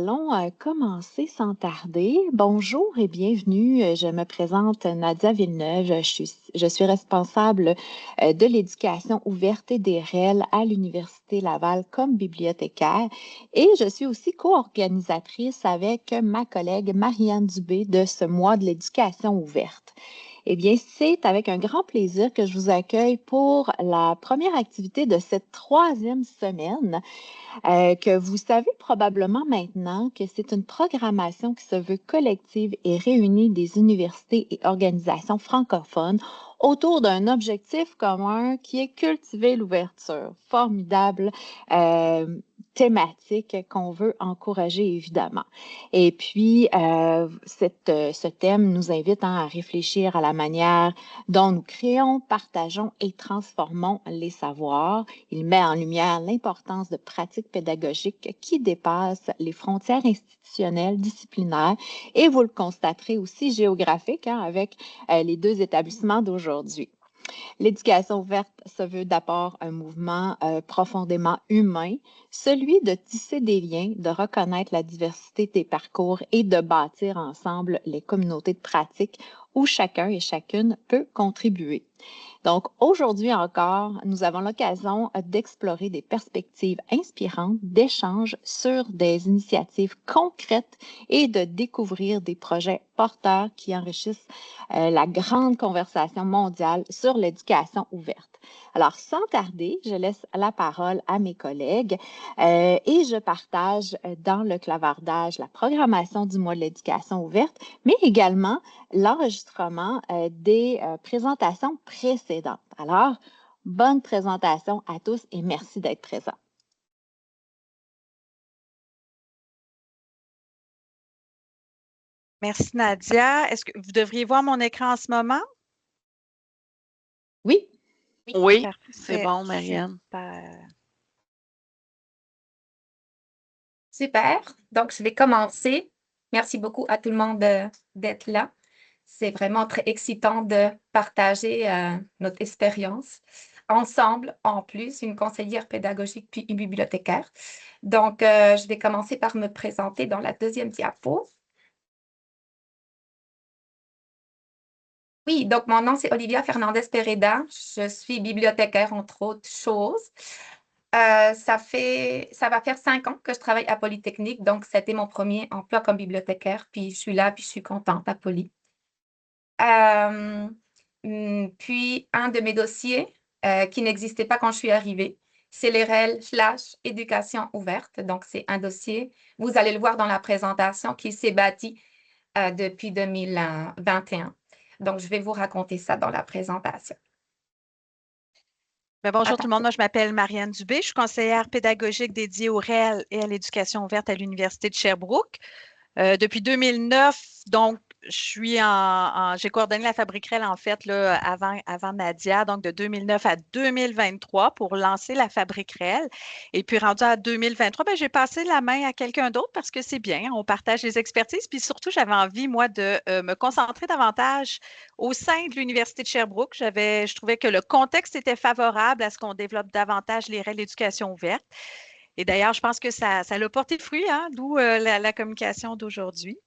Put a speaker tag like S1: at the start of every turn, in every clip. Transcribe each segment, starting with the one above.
S1: allons commencer sans tarder. Bonjour et bienvenue. Je me présente Nadia Villeneuve. Je suis responsable de l'éducation ouverte et des REL à l'Université Laval comme bibliothécaire et je suis aussi co-organisatrice avec ma collègue Marianne Dubé de ce mois de l'éducation ouverte. Eh bien, c'est avec un grand plaisir que je vous accueille pour la première activité de cette troisième semaine. Que vous savez probablement maintenant que c'est une programmation qui se veut collective et réunit des universités et organisations francophones autour d'un objectif commun qui est cultiver l'ouverture. Formidable thématique qu'on veut encourager évidemment. Et puis, ce thème nous invite à réfléchir à la manière dont nous créons, partageons et transformons les savoirs. Il met en lumière l'importance de pratiques pédagogiques qui dépassent les frontières institutionnelles, disciplinaires et vous le constaterez aussi géographiques avec les deux établissements d'aujourd'hui. L'éducation ouverte se veut d'abord un mouvement profondément humain, celui de tisser des liens, de reconnaître la diversité des parcours et de bâtir ensemble les communautés de pratique où chacun et chacune peut contribuer. Donc, aujourd'hui encore, nous avons l'occasion d'explorer des perspectives inspirantes, d'échanges sur des initiatives concrètes et de découvrir des projets porteurs qui enrichissent la grande conversation mondiale sur l'éducation ouverte. Alors, sans tarder, je laisse la parole à mes collègues et je partage dans le clavardage la programmation du mois de l'éducation ouverte, mais également l'enregistrement des présentations précédentes. Alors, bonne présentation à tous et merci d'être présents.
S2: Merci Nadia. Est-ce que vous devriez voir mon écran en ce moment?
S1: Oui.
S3: Oui,
S2: Parfait.
S3: c'est bon, Marianne.
S4: Super. Donc, je vais commencer. Merci beaucoup à tout le monde d'être là. C'est vraiment très excitant de partager notre expérience ensemble, en plus, une conseillère pédagogique puis une bibliothécaire. Donc, je vais commencer par me présenter dans la deuxième diapo. Oui, donc mon nom, c'est Olivia Fernandez-Pereda. Je suis bibliothécaire, entre autres choses. Ça va faire 5 ans que je travaille à Polytechnique, donc c'était mon premier emploi comme bibliothécaire, puis je suis là, puis je suis contente à Poly. Puis, un de mes dossiers qui n'existait pas quand je suis arrivée, c'est les REL/éducation ouverte. Donc, c'est un dossier, vous allez le voir dans la présentation, qui s'est bâti depuis 2021. Donc, je vais vous raconter ça dans la présentation.
S2: Bonjour tout le monde, moi je m'appelle Marianne Dubé, je suis conseillère pédagogique dédiée au REL et à l'éducation ouverte à l'Université de Sherbrooke. Depuis 2009, donc, j'ai coordonné la Fabrique REL, en fait, là, avant Nadia, donc de 2009 à 2023 pour lancer la Fabrique REL. Et puis, rendu à 2023, j'ai passé la main à quelqu'un d'autre parce que c'est bien, on partage les expertises. Puis surtout, j'avais envie, moi, de me concentrer davantage au sein de l'Université de Sherbrooke. Je trouvais que le contexte était favorable à ce qu'on développe davantage les REL d'éducation ouverte. Et d'ailleurs, je pense que ça a porté fruit, hein, d'où la communication d'aujourd'hui.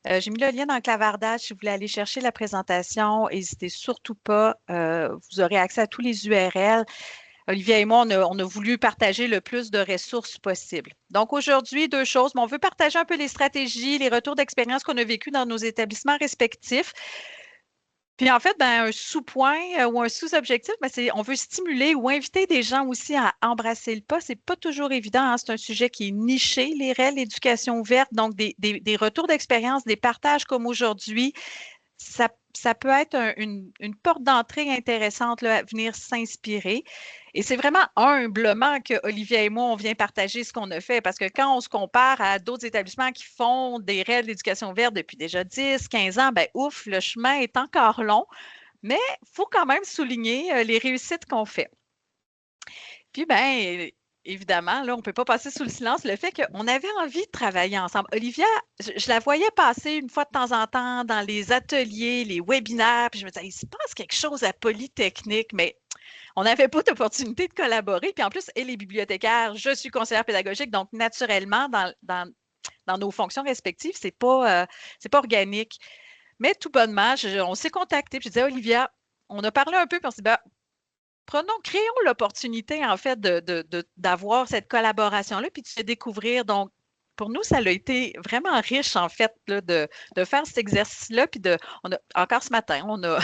S2: J'ai mis le lien dans le clavardage si vous voulez aller chercher la présentation. N'hésitez surtout pas. Vous aurez accès à tous les URL. Olivia et moi, on a voulu partager le plus de ressources possible. Donc, aujourd'hui, 2 choses. Mais on veut partager un peu les stratégies, les retours d'expérience qu'on a vécus dans nos établissements respectifs. Puis en fait, un sous-point ou un sous-objectif, on veut stimuler ou inviter des gens aussi à embrasser le pas. C'est pas toujours évident, hein? C'est un sujet qui est niché, les REL, l'éducation ouverte, donc des retours d'expérience, des partages comme aujourd'hui. Ça peut être une porte d'entrée intéressante là, à venir s'inspirer. Et c'est vraiment humblement que Olivia et moi, on vient partager ce qu'on a fait parce que quand on se compare à d'autres établissements qui font des REL d'éducation verte depuis déjà 10, 15 ans, ouf, le chemin est encore long, mais il faut quand même souligner les réussites qu'on fait. Puis, évidemment, là, on ne peut pas passer sous le silence le fait qu'on avait envie de travailler ensemble. Olivia, je la voyais passer une fois de temps en temps dans les ateliers, les webinaires, puis je me disais, il se passe quelque chose à Polytechnique, mais on n'avait pas d'opportunité de collaborer. Puis en plus, et les bibliothécaires, je suis conseillère pédagogique, donc naturellement, dans nos fonctions respectives, c'est pas organique. Mais tout bonnement, on s'est contacté. Puis je disais, Olivia, on a parlé un peu, puis on s'est dit, créons l'opportunité, en fait, d'avoir cette collaboration-là, puis de se découvrir. Donc, pour nous, ça a été vraiment riche, en fait, là, de faire cet exercice-là. Puis encore ce matin, on a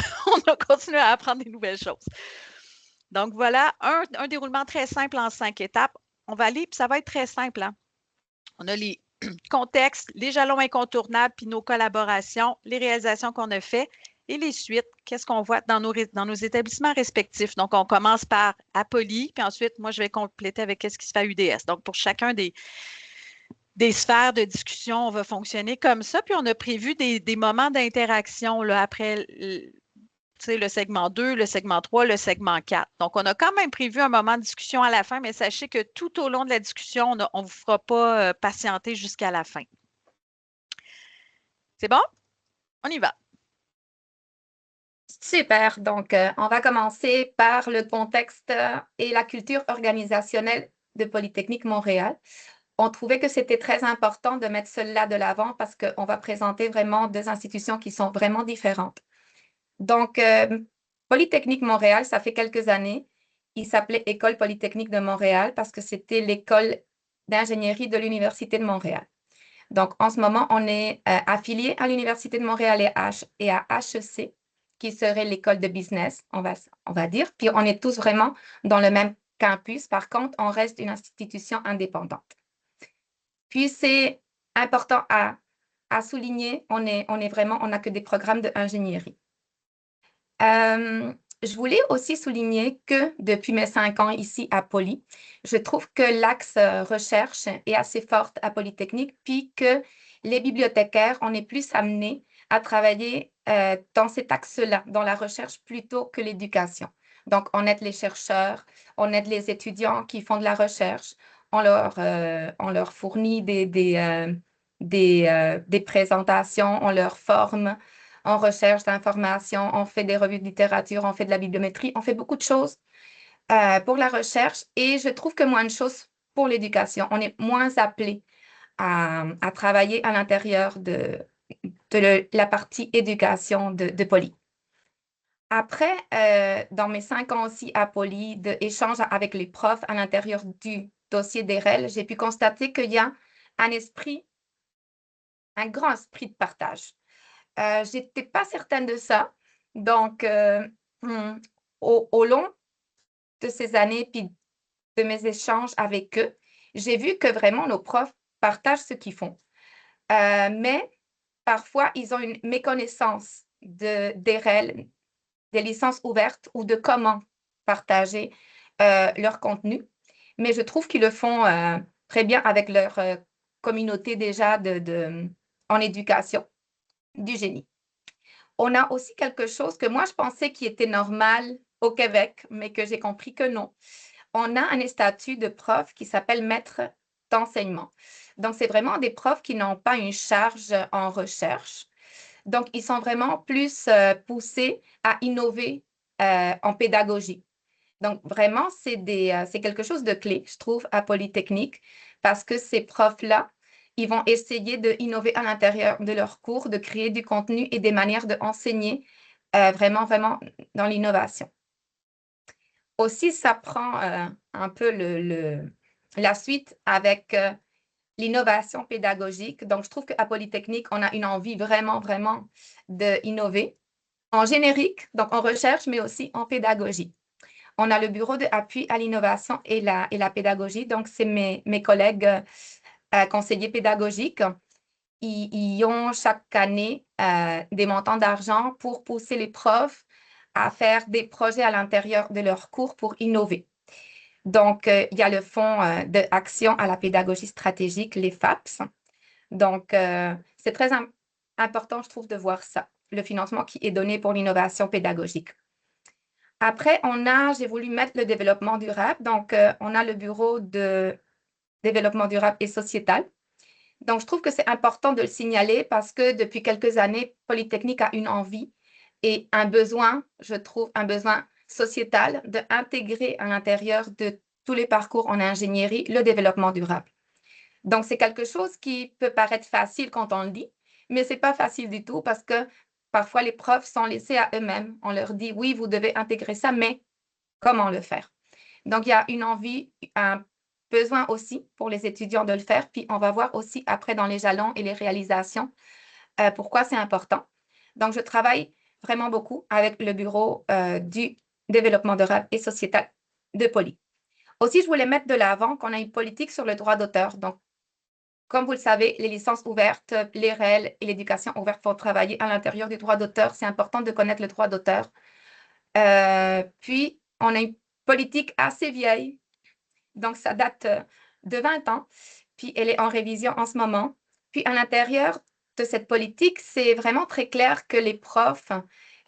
S2: continué à apprendre des nouvelles choses. Donc, voilà, un déroulement très simple en 5 étapes. On va aller, puis ça va être très simple. Hein? On a les contextes, les jalons incontournables, puis nos collaborations, les réalisations qu'on a faites et les suites, qu'est-ce qu'on voit dans nos établissements respectifs. Donc, on commence par Apolli, puis ensuite, moi, je vais compléter avec qu'est-ce qui se fait à UDS. Donc, pour chacun des sphères de discussion, on va fonctionner comme ça. Puis, on a prévu des moments d'interaction après le segment 2, le segment 3, le segment 4. Donc, on a quand même prévu un moment de discussion à la fin, mais sachez que tout au long de la discussion, on ne vous fera pas patienter jusqu'à la fin. C'est bon? On y va.
S4: Super. Donc, on va commencer par le contexte et la culture organisationnelle de Polytechnique Montréal. On trouvait que c'était très important de mettre cela de l'avant parce qu'on va présenter vraiment deux institutions qui sont vraiment différentes. Donc, Polytechnique Montréal, ça fait quelques années, il s'appelait École Polytechnique de Montréal parce que c'était l'école d'ingénierie de l'Université de Montréal. Donc, en ce moment, on est affilié à l'Université de Montréal et à HEC, qui serait l'école de business, on va dire. Puis, on est tous vraiment dans le même campus. Par contre, on reste une institution indépendante. Puis, c'est important à souligner, on n'a que des programmes d'ingénierie. Je voulais aussi souligner que depuis mes 5 ans ici à Poly, je trouve que l'axe recherche est assez forte à Polytechnique, puis que les bibliothécaires, on est plus amenés à travailler dans cet axe-là, dans la recherche plutôt que l'éducation. Donc, on aide les chercheurs, on aide les étudiants qui font de la recherche, on leur fournit des présentations, on leur forme en recherche d'informations, on fait des revues de littérature, on fait de la bibliométrie, on fait beaucoup de choses pour la recherche et je trouve que moins de choses pour l'éducation. On est moins appelé à travailler à l'intérieur de la partie éducation de Poly. Après, dans mes 5 ans aussi à Poly, d'échanges avec les profs à l'intérieur du dossier des REL, j'ai pu constater qu'il y a un grand esprit de partage. Je n'étais pas certaine de ça. Donc, au long de ces années puis de mes échanges avec eux, j'ai vu que vraiment nos profs partagent ce qu'ils font. Mais parfois, ils ont une méconnaissance des REL, des licences ouvertes ou de comment partager leur contenu. Mais je trouve qu'ils le font très bien avec leur communauté déjà en éducation du génie. On a aussi quelque chose que moi, je pensais qui était normal au Québec, mais que j'ai compris que non. On a un statut de prof qui s'appelle maître d'enseignement. Donc, c'est vraiment des profs qui n'ont pas une charge en recherche. Donc, ils sont vraiment plus poussés à innover en pédagogie. Donc, vraiment, c'est quelque chose de clé, je trouve, à Polytechnique, parce que ces profs-là, ils vont essayer d'innover à l'intérieur de leurs cours, de créer du contenu et des manières d'enseigner vraiment, vraiment dans l'innovation. Aussi, ça prend un peu la suite avec l'innovation pédagogique. Donc, je trouve qu'à Polytechnique, on a une envie vraiment, vraiment d'innover en générique, donc en recherche, mais aussi en pédagogie. On a le bureau d'appui à l'innovation et la pédagogie. Donc, c'est mes collègues conseillers pédagogiques. Ils ont chaque année des montants d'argent pour pousser les profs à faire des projets à l'intérieur de leurs cours pour innover. Donc, il y a le fonds d'action à la pédagogie stratégique, les FAPS. Donc, c'est très important, je trouve, de voir ça, le financement qui est donné pour l'innovation pédagogique. Après, j'ai voulu mettre le développement durable. Donc, on a le bureau de développement durable et sociétal. Donc, je trouve que c'est important de le signaler parce que depuis quelques années, Polytechnique a une envie et un besoin, je trouve, un besoin sociétale d'intégrer à l'intérieur de tous les parcours en ingénierie le développement durable. Donc, c'est quelque chose qui peut paraître facile quand on le dit, mais ce n'est pas facile du tout parce que parfois les profs sont laissés à eux-mêmes. On leur dit, oui, vous devez intégrer ça, mais comment le faire? Donc, il y a une envie, un besoin aussi pour les étudiants de le faire. Puis, on va voir aussi après dans les jalons et les réalisations pourquoi c'est important. Donc, je travaille vraiment beaucoup avec le bureau du développement durable et sociétal de Poly. Aussi, je voulais mettre de l'avant qu'on a une politique sur le droit d'auteur. Donc, comme vous le savez, les licences ouvertes, les REL et l'éducation ouverte vont travailler à l'intérieur du droit d'auteur. C'est important de connaître le droit d'auteur. Puis, on a une politique assez vieille. Donc, ça date de 20 ans. Puis, elle est en révision en ce moment. Puis, à l'intérieur de cette politique, c'est vraiment très clair que les profs,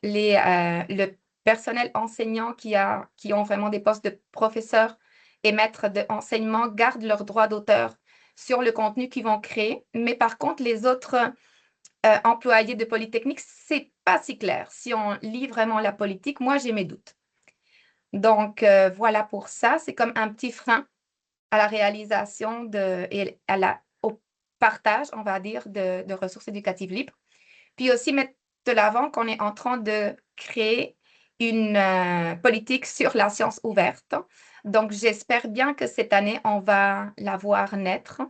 S4: le personnel enseignant qui ont vraiment des postes de professeurs et maîtres d'enseignement gardent leurs droits d'auteur sur le contenu qu'ils vont créer. Mais par contre, les autres employés de Polytechnique, c'est pas si clair. Si on lit vraiment la politique, moi, j'ai mes doutes. Donc, voilà pour ça. C'est comme un petit frein à la réalisation et au partage, on va dire, de ressources éducatives libres. Puis aussi mettre de l'avant qu'on est en train de créer une politique sur la science ouverte. Donc, j'espère bien que cette année, on va la voir naître,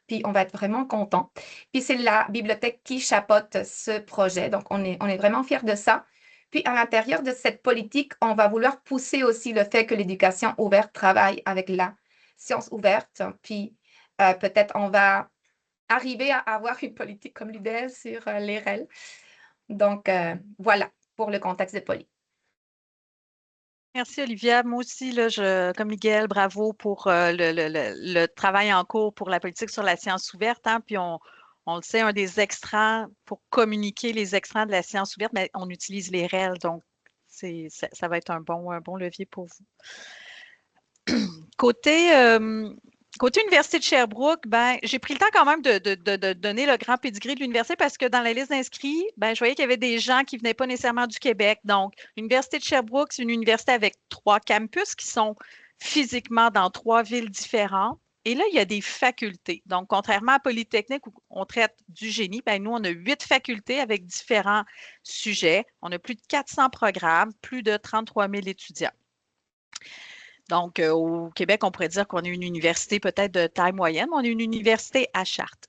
S4: puis on va être vraiment content. Puis c'est la bibliothèque qui chapeaute ce projet, donc on est vraiment fiers de ça. Puis à l'intérieur de cette politique, on va vouloir pousser aussi le fait que l'éducation ouverte travaille avec la science ouverte, puis peut-être on va arriver à avoir une politique comme l'UDES sur les REL. Donc, voilà pour le contexte de Poly.
S2: Merci, Olivia. Moi aussi, là, comme Miguel, bravo pour le travail en cours pour la politique sur la science ouverte. Hein, puis on le sait, un des extrants pour communiquer les extrants de la science ouverte, mais on utilise les REL. Donc, ça va être un bon levier pour vous. Côté Université de Sherbrooke, j'ai pris le temps quand même de donner le grand pédigré de l'université parce que dans la liste d'inscrits, je voyais qu'il y avait des gens qui ne venaient pas nécessairement du Québec. Donc, l'Université de Sherbrooke, c'est une université avec 3 campus qui sont physiquement dans 3 villes différentes. Et là, il y a des facultés. Donc, contrairement à Polytechnique où on traite du génie, nous, on a 8 facultés avec différents sujets. On a plus de 400 programmes, plus de 33 000 étudiants. Donc, au Québec, on pourrait dire qu'on est une université peut-être de taille moyenne, mais on est une université à charte.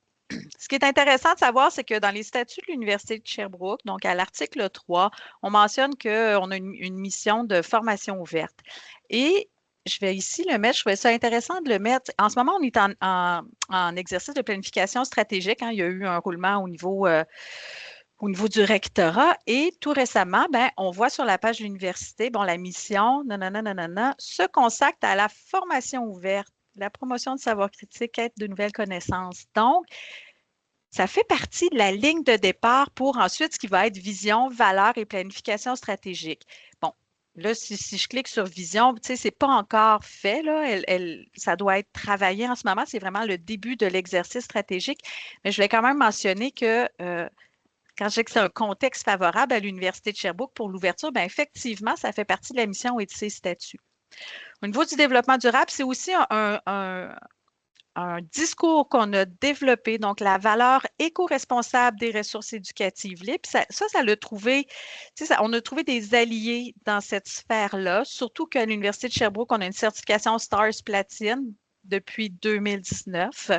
S2: Ce qui est intéressant de savoir, c'est que dans les statuts de l'Université de Sherbrooke, donc à l'article 3, on mentionne qu'on a une mission de formation ouverte. Et je vais ici le mettre, je trouvais ça intéressant de le mettre. En ce moment, on est en exercice de planification stratégique. Hein, il y a eu un roulement au niveau du rectorat. Et tout récemment, on voit sur la page de l'université, la mission, se consacre à la formation ouverte, la promotion de savoir critique, quête de nouvelles connaissances. Donc, ça fait partie de la ligne de départ pour ensuite ce qui va être vision, valeur et planification stratégique. Bon, là, si je clique sur vision, tu sais, c'est pas encore fait, là. Ça doit être travaillé en ce moment. C'est vraiment le début de l'exercice stratégique. Mais je voulais quand même mentionner que quand je dis que c'est un contexte favorable à l'Université de Sherbrooke pour l'ouverture, effectivement, ça fait partie de la mission et de ses statuts. Au niveau du développement durable, c'est aussi un discours qu'on a développé, donc la valeur éco-responsable des ressources éducatives libres. Ça l'a trouvé, on a trouvé des alliés dans cette sphère-là, surtout qu'à l'Université de Sherbrooke, on a une certification STARS Platine depuis 2019.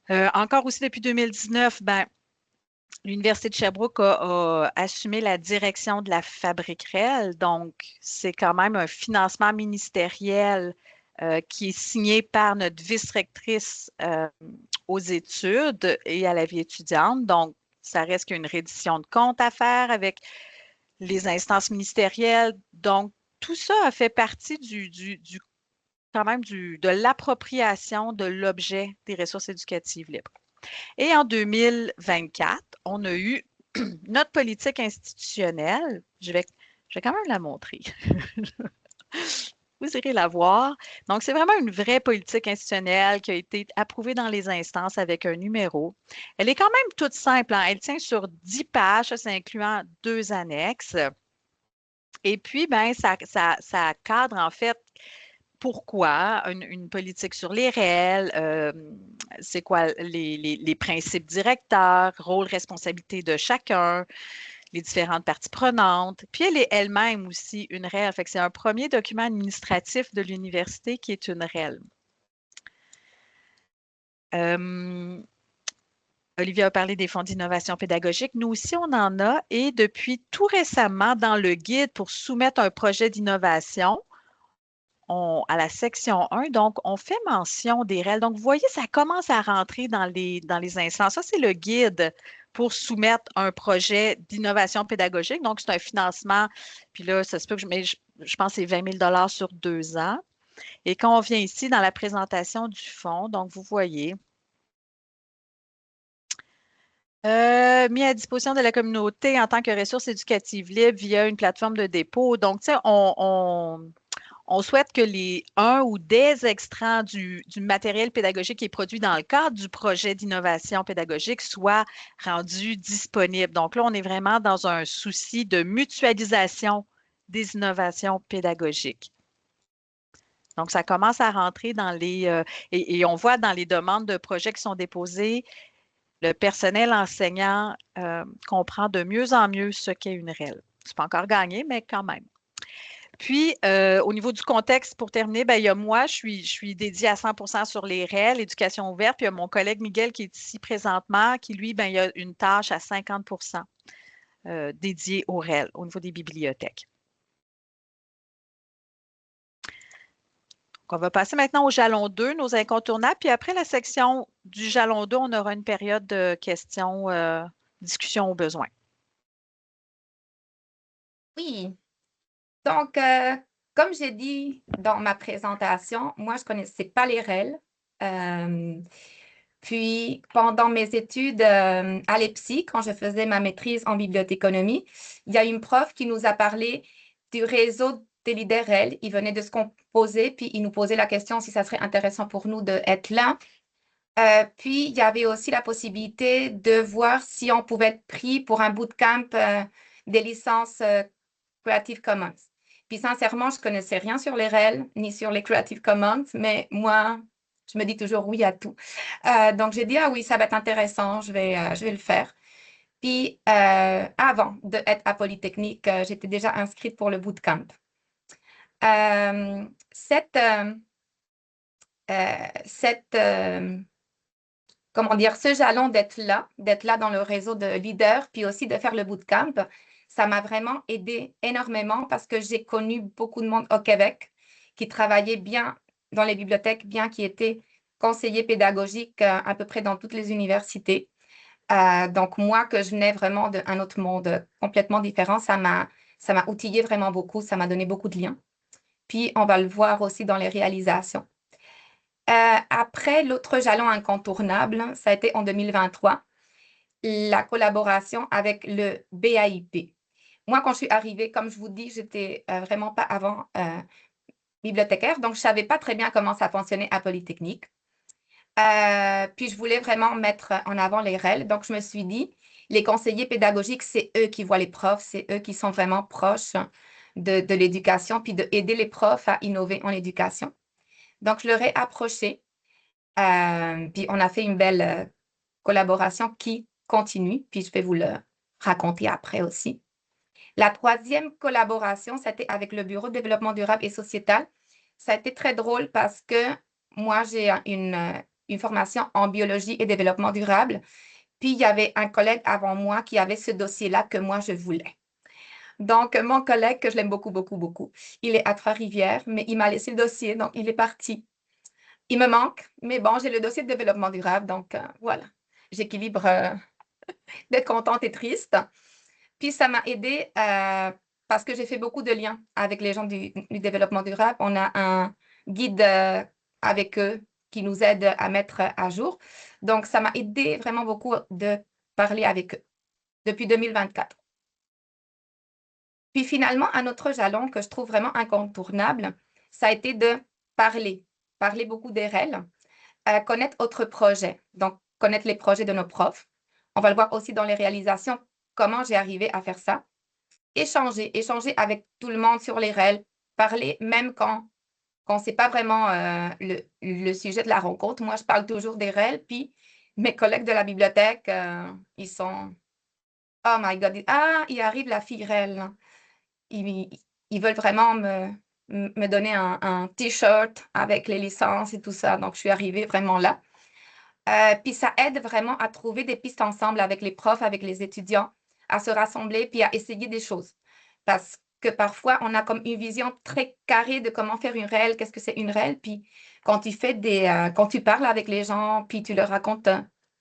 S2: Encore aussi depuis 2019, l'Université de Sherbrooke a assumé la direction de la Fabrique REL, donc c'est quand même un financement ministériel qui est signé par notre vice-rectrice aux études et à la vie étudiante. Donc, ça reste qu'une reddition de comptes à faire avec les instances ministérielles. Donc, tout ça a fait partie de l'appropriation de l'objet des ressources éducatives libres. Et en 2024, on a eu notre politique institutionnelle. Je vais quand même la montrer. Vous irez la voir. Donc, c'est vraiment une vraie politique institutionnelle qui a été approuvée dans les instances avec un numéro. Elle est quand même toute simple. Hein? Elle tient sur 10 pages, ça incluant 2 annexes. Et puis, ben, ça cadre en fait pourquoi une politique sur les réels, c'est quoi les principes directeurs, rôle, responsabilité de chacun, les différentes parties prenantes. Puis elle est elle-même aussi une REL. Fait que c'est un premier document administratif de l'université qui est une REL. Olivia a parlé des fonds d'innovation pédagogique. Nous aussi, on en a. Et depuis tout récemment, dans le guide pour soumettre un projet d'innovation, à la section 1, donc, on fait mention des REL. Donc, vous voyez, ça commence à rentrer dans les instances. Ça, c'est le guide pour soumettre un projet d'innovation pédagogique. Donc, c'est un financement. Puis là, ça se peut que je pense que c'est 20 000 sur 2 ans. Et quand on vient ici dans la présentation du fonds, donc, vous voyez, mis à disposition de la communauté en tant que ressource éducative libre via une plateforme de dépôt. Donc, tu sais, on souhaite que un ou des extraits du matériel pédagogique qui est produit dans le cadre du projet d'innovation pédagogique soient rendus disponibles. Donc là, on est vraiment dans un souci de mutualisation des innovations pédagogiques. Donc, ça commence à rentrer dans et on voit dans les demandes de projets qui sont déposées, le personnel enseignant comprend de mieux en mieux ce qu'est une REL. C'est pas encore gagné, mais quand même. Puis, au niveau du contexte, pour terminer, ben, il y a moi, je suis dédiée à 100% sur les REL, éducation ouverte, puis il y a mon collègue Miguel qui est ici présentement, qui lui, ben, il a une tâche à 50% dédiée aux REL, au niveau des bibliothèques. Donc, on va passer maintenant au jalon 2, nos incontournables, puis après la section du jalon 2, on aura une période de questions, discussions au besoin.
S4: Oui. Donc, comme j'ai dit dans ma présentation, moi, je ne connaissais pas les REL. Puis, pendant mes études à l'EPSI, quand je faisais ma maîtrise en bibliothéconomie, il y a une prof qui nous a parlé du réseau des leaders REL. Il venait de se composer, puis il nous posait la question si ça serait intéressant pour nous d'être là. Puis, il y avait aussi la possibilité de voir si on pouvait être pris pour un bootcamp des licences Creative Commons. Puis, sincèrement, je ne connaissais rien sur les REL ni sur les Creative Commons, mais moi, je me dis toujours oui à tout. Donc, j'ai dit, ah oui, ça va être intéressant, je vais le faire. Puis, avant d'être à Polytechnique, j'étais déjà inscrite pour le bootcamp. Comment dire, ce jalon d'être là dans le réseau de leaders, puis aussi de faire le bootcamp, ça m'a vraiment aidé énormément parce que j'ai connu beaucoup de monde au Québec qui travaillait bien dans les bibliothèques, bien qui étaient conseillers pédagogiques à peu près dans toutes les universités. Donc, moi, que je venais vraiment d'un autre monde complètement différent, ça m'a outillé vraiment beaucoup, ça m'a donné beaucoup de liens. Puis, on va le voir aussi dans les réalisations. Après, l'autre jalon incontournable, ça a été en 2023, la collaboration avec le BAIP. Moi, quand je suis arrivée, comme je vous dis, j'étais vraiment pas avant bibliothécaire, donc je savais pas très bien comment ça fonctionnait à Polytechnique. Puis, je voulais vraiment mettre en avant les REL, donc je me suis dit, les conseillers pédagogiques, c'est eux qui voient les profs, c'est eux qui sont vraiment proches de l'éducation, puis d'aider les profs à innover en éducation. Donc, je leur ai approché, puis on a fait une belle collaboration qui continue, puis je vais vous le raconter après aussi. La troisième collaboration, c'était avec le Bureau de développement durable et sociétal. Ça a été très drôle parce que moi, j'ai une formation en biologie et développement durable, puis il y avait un collègue avant moi qui avait ce dossier-là que moi, je voulais. Donc, mon collègue, que je l'aime beaucoup, beaucoup, beaucoup, il est à Trois-Rivières, mais il m'a laissé le dossier, donc il est parti. Il me manque, mais bon, j'ai le dossier de développement durable, donc voilà. J'équilibre d'être contente et triste. Puis, ça m'a aidé parce que j'ai fait beaucoup de liens avec les gens du développement durable. On a un guide avec eux qui nous aide à mettre à jour. Donc, ça m'a aidé vraiment beaucoup de parler avec eux depuis 2024. Puis finalement, un autre jalon que je trouve vraiment incontournable, ça a été de parler beaucoup des REL, connaître autres projets, donc connaître les projets de nos profs. On va le voir aussi dans les réalisations, comment j'ai arrivé à faire ça. échanger avec tout le monde sur les réels, parler même quand c'est pas vraiment le sujet de la rencontre. Moi, je parle toujours des réels, puis mes collègues de la bibliothèque, ils sont « Oh my God! Il arrive la fille réelle. Là. » Ils veulent vraiment me donner un T-shirt avec les licences et tout ça. Donc, je suis arrivée vraiment là. Puis ça aide vraiment à trouver des pistes ensemble avec les profs, avec les étudiants, à se rassembler puis à essayer des choses. Parce que parfois, on a comme une vision très carrée de comment faire une réelle, qu'est-ce que c'est une réelle. Puis quand quand tu parles avec les gens, puis tu leur racontes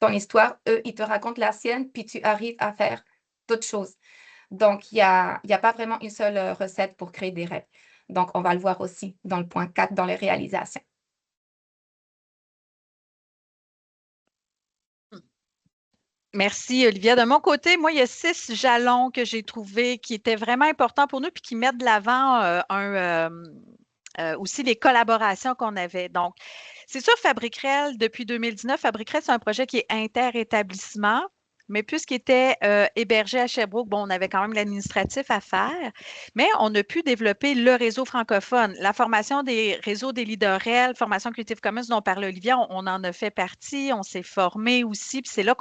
S4: ton histoire, eux, ils te racontent la sienne, puis tu arrives à faire d'autres choses. Donc, il y a pas vraiment une seule recette pour créer des rêves. Donc, on va le voir aussi dans le point 4, dans les réalisations.
S2: Merci, Olivia. De mon côté, moi, il y a 6 jalons que j'ai trouvés qui étaient vraiment importants pour nous puis qui mettent de l'avant aussi les collaborations qu'on avait. Donc, c'est sûr, Fabriquerel, depuis 2019, Fabriquerel, c'est un projet qui est inter-établissement, mais puisqu'il était hébergé à Sherbrooke, bon, on avait quand même l'administratif à faire, mais on a pu développer le réseau francophone. La formation des réseaux des leaders réels, formation Creative Commons dont parlait Olivia, on en a fait partie, on s'est formé aussi, puis c'est là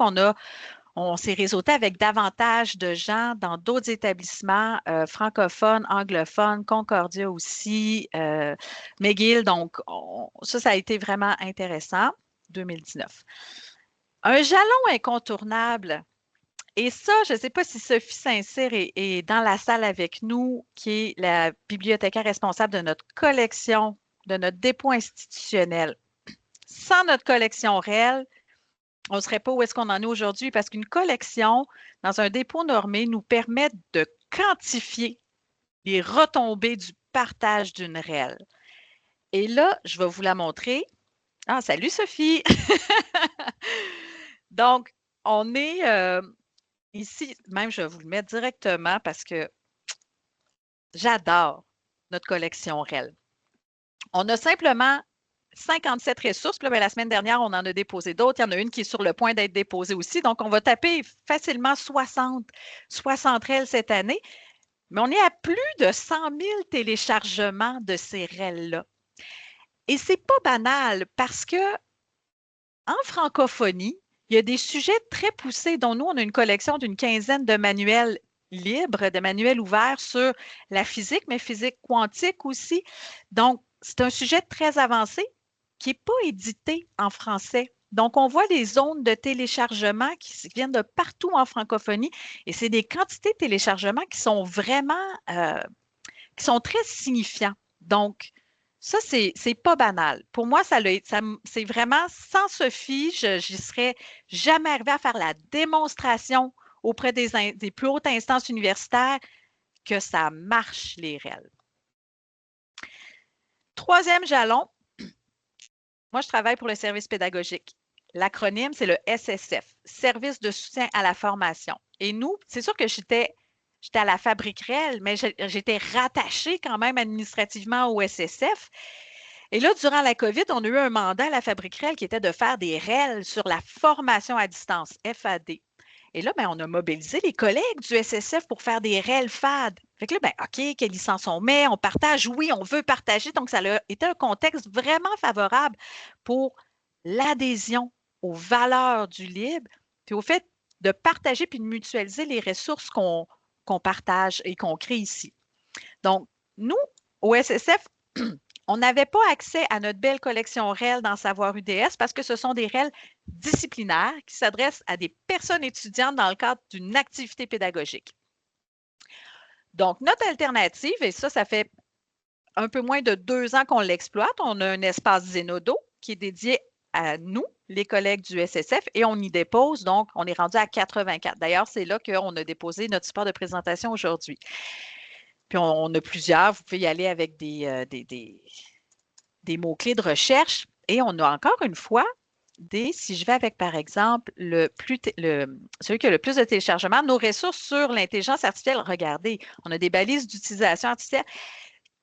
S2: on s'est réseauté avec davantage de gens dans d'autres établissements francophones, anglophones, Concordia aussi, McGill. Donc, ça a été vraiment intéressant, 2019. Un jalon incontournable, et ça, je ne sais pas si Sophie Saint-Cyr est dans la salle avec nous, qui est la bibliothécaire responsable de notre collection, de notre dépôt institutionnel. Sans notre collection réelle, on ne serait pas où est-ce qu'on en est aujourd'hui parce qu'une collection dans un dépôt normé nous permet de quantifier les retombées du partage d'une réelle. Et là, je vais vous la montrer. Ah, salut Sophie! Donc, on est ici, même je vais vous le mettre directement parce que j'adore notre collection réelle. On a simplement 57 ressources. Puis là, la semaine dernière, on en a déposé d'autres. Il y en a une qui est sur le point d'être déposée aussi. Donc, on va taper facilement 60 REL cette année. Mais on est à plus de 100 000 téléchargements de ces REL-là. Et ce n'est pas banal parce que en francophonie, il y a des sujets très poussés dont nous, on a une collection d'une quinzaine de manuels libres, de manuels ouverts sur la physique, mais physique quantique aussi. Donc, c'est un sujet très avancé qui n'est pas édité en français. Donc, on voit les zones de téléchargement qui viennent de partout en francophonie et c'est des quantités de téléchargement qui sont vraiment, qui sont très signifiants. Donc, ça, c'est pas banal. Pour moi, c'est vraiment, sans Sophie, j'y serais jamais arrivée à faire la démonstration auprès des plus hautes instances universitaires que ça marche, les REL. Troisième jalon, moi, je travaille pour le service pédagogique. L'acronyme, c'est le SSF, Service de soutien à la formation. Et nous, c'est sûr que j'étais à la Fabrique REL, mais j'étais rattachée quand même administrativement au SSF. Et là, durant la COVID, on a eu un mandat à la Fabrique REL qui était de faire des REL sur la formation à distance, FAD. Et là, on a mobilisé les collègues du SSF pour faire des REL FAD. Fait que là, OK, quelle licence on met? On partage? Oui, on veut partager. Donc, ça a été un contexte vraiment favorable pour l'adhésion aux valeurs du libre, puis au fait de partager puis de mutualiser les ressources qu'on partage et qu'on crée ici. Donc, nous, au SSF, on n'avait pas accès à notre belle collection REL dans Savoir UDS parce que ce sont des REL disciplinaires qui s'adressent à des personnes étudiantes dans le cadre d'une activité pédagogique. Donc, notre alternative, et ça fait un peu moins de 2 ans qu'on l'exploite, on a un espace Zenodo qui est dédié à nous, les collègues du SSF, et on y dépose, donc on est rendu à 84. D'ailleurs, c'est là qu'on a déposé notre support de présentation aujourd'hui. Puis on a plusieurs, vous pouvez y aller avec des mots-clés de recherche. Et on a encore une fois si je vais avec, par exemple, celui qui a le plus de téléchargements, nos ressources sur l'intelligence artificielle, regardez, on a des balises d'utilisation artificielle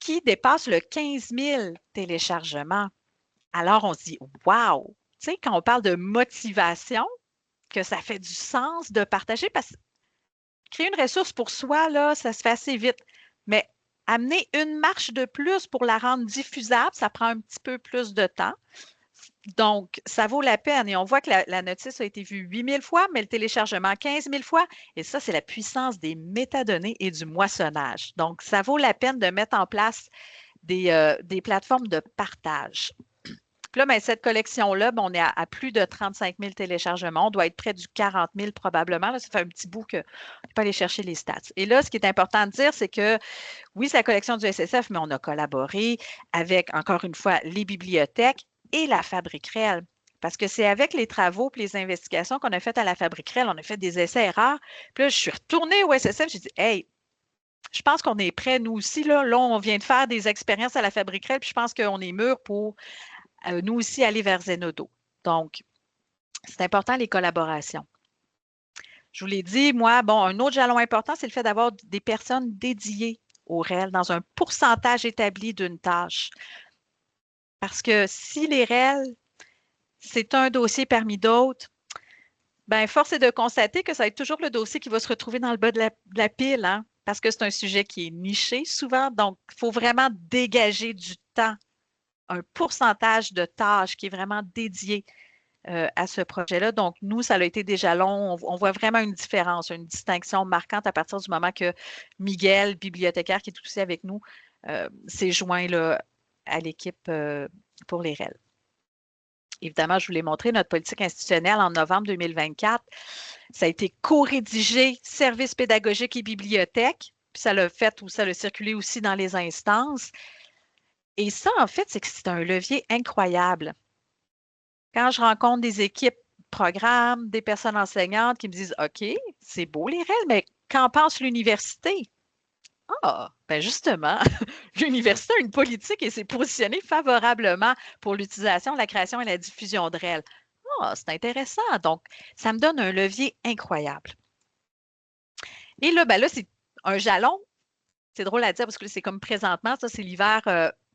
S2: qui dépassent le 15 000 téléchargements. Alors, on se dit, wow! Tu sais, quand on parle de motivation, que ça fait du sens de partager, parce que créer une ressource pour soi, là, ça se fait assez vite. Mais amener une marche de plus pour la rendre diffusable, ça prend un petit peu plus de temps. Donc, ça vaut la peine. Et on voit que la notice a été vue 8000 fois, mais le téléchargement 15 000 fois. Et ça, c'est la puissance des métadonnées et du moissonnage. Donc, ça vaut la peine de mettre en place des plateformes de partage. Puis là, ben, cette collection-là, ben, on est à plus de 35 000 téléchargements. On doit être près du 40 000 probablement. Là, ça fait un petit bout qu'on ne peut pas aller chercher les stats. Et là, ce qui est important de dire, c'est que oui, c'est la collection du SSF, mais on a collaboré avec, encore une fois, les bibliothèques et la Fabriquerel. Parce que c'est avec les travaux et les investigations qu'on a faites à la Fabriquerel, on a fait des essais-erreurs. Puis là, je suis retournée au SSF, j'ai dit, hey, je pense qu'on est prêts, nous aussi. Là, on vient de faire des expériences à la Fabriquerel, puis je pense qu'on est mûrs pour nous aussi aller vers Zenodo. Donc, c'est important les collaborations. Je vous l'ai dit, moi, bon, un autre jalon important, c'est le fait d'avoir des personnes dédiées au REL dans un pourcentage établi d'une tâche. Parce que si les REL, c'est un dossier parmi d'autres, ben, force est de constater que ça va être toujours le dossier qui va se retrouver dans le bas de la pile, hein, parce que c'est un sujet qui est niché souvent. Donc, il faut vraiment dégager du temps, un pourcentage de tâches qui est vraiment dédié à ce projet-là. Donc, nous, ça a été des jalons. On voit vraiment une différence, une distinction marquante à partir du moment que Miguel, bibliothécaire qui est aussi avec nous, s'est joint là, à l'équipe pour les REL. Évidemment, je vous l'ai montré, notre politique institutionnelle en novembre 2024, ça a été co-rédigé services pédagogiques et bibliothèques, puis ça l'a fait ou ça l'a circulé aussi dans les instances. Et ça, en fait, c'est que c'est un levier incroyable. Quand je rencontre des équipes programmes, des personnes enseignantes qui me disent OK, c'est beau les REL, mais qu'en pense l'université? Ah, ben justement, l'université a une politique et s'est positionnée favorablement pour l'utilisation, la création et la diffusion de REL. Ah, c'est intéressant. Donc, ça me donne un levier incroyable. Et là, ben là, c'est un jalon. C'est drôle à dire parce que c'est comme présentement, ça, c'est l'hiver,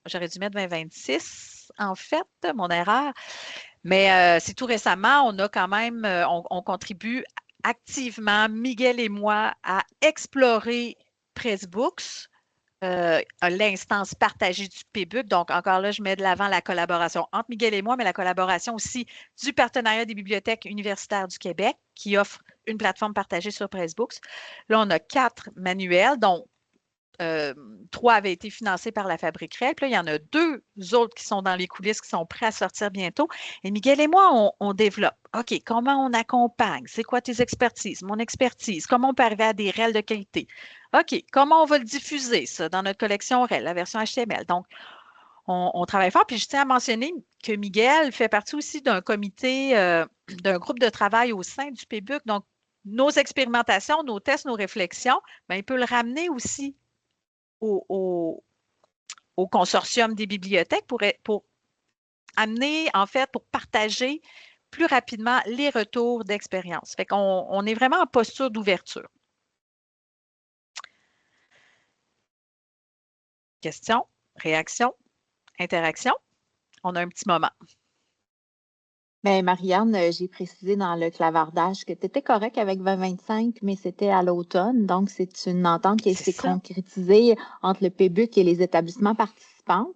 S2: j'aurais dû mettre 2026, en fait, mon erreur. Mais c'est tout récemment, on a quand même, on contribue activement, Miguel et moi, à explorer Pressbooks, l'instance partagée du PBUC. Donc, encore là, je mets de l'avant la collaboration entre Miguel et moi, mais la collaboration aussi du Partenariat des bibliothèques universitaires du Québec qui offre une plateforme partagée sur Pressbooks. Là, on a 4 manuels, dont 3 avaient été financés par la Fabriquerel. Puis là, il y en a 2 autres qui sont dans les coulisses, qui sont prêts à sortir bientôt. Et Miguel et moi, on développe. OK, comment on accompagne? C'est quoi tes expertises? Mon expertise? Comment on peut arriver à des REL de qualité? OK, comment on va le diffuser, ça, dans notre collection REL, la version HTML? Donc, on travaille fort. Puis je tiens à mentionner que Miguel fait partie aussi d'un comité, d'un groupe de travail au sein du PBUC. Donc, nos expérimentations, nos tests, nos réflexions, bien, il peut le ramener aussi au consortium des bibliothèques pour amener, en fait, pour partager plus rapidement les retours d'expérience. Fait qu'on est vraiment en posture d'ouverture. Questions, réactions, interactions? On a un petit moment.
S1: Bien, Marianne, j'ai précisé dans le clavardage que tu étais correct avec 2025, mais c'était à l'automne. Donc, c'est une entente qui s'est concrétisée entre le PBUC et les établissements participants,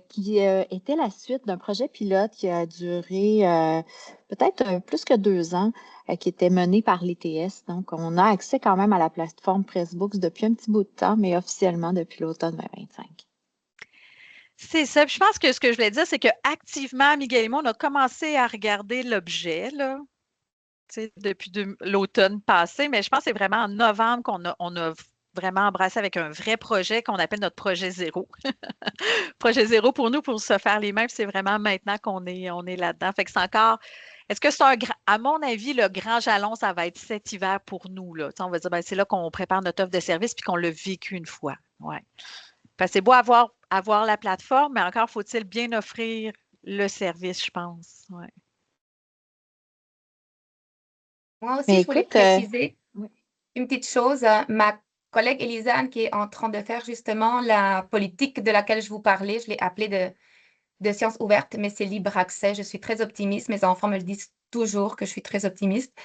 S1: qui était la suite d'un projet pilote qui a duré peut-être plus que 2 ans, qui était mené par l'ETS. Donc, on a accès quand même à la plateforme Pressbooks depuis un petit bout de temps, mais officiellement depuis l'automne 2025.
S2: C'est ça. Puis je pense que ce que je voulais dire, c'est qu'activement, Miguel et moi, on a commencé à regarder l'objet, là, depuis l'automne passé, mais je pense que c'est vraiment en novembre qu'on a vraiment embrassé avec un vrai projet qu'on appelle notre projet zéro. Projet zéro pour nous, pour se faire les mains, c'est vraiment maintenant qu'on est là-dedans. Fait que c'est encore. Est-ce que c'est à mon avis, le grand jalon, ça va être cet hiver pour nous, là. On va dire, ben, c'est là qu'on prépare notre offre de service puis qu'on l'a vécu une fois. Ouais. C'est beau avoir la plateforme, mais encore faut-il bien offrir le service, je pense. Ouais.
S4: Moi aussi, je voulais préciser une petite chose. Ma collègue Elisane, qui est en train de faire justement la politique de laquelle je vous parlais, je l'ai appelée de sciences ouvertes, mais c'est libre accès. Je suis très optimiste. Mes enfants me le disent toujours que je suis très optimiste.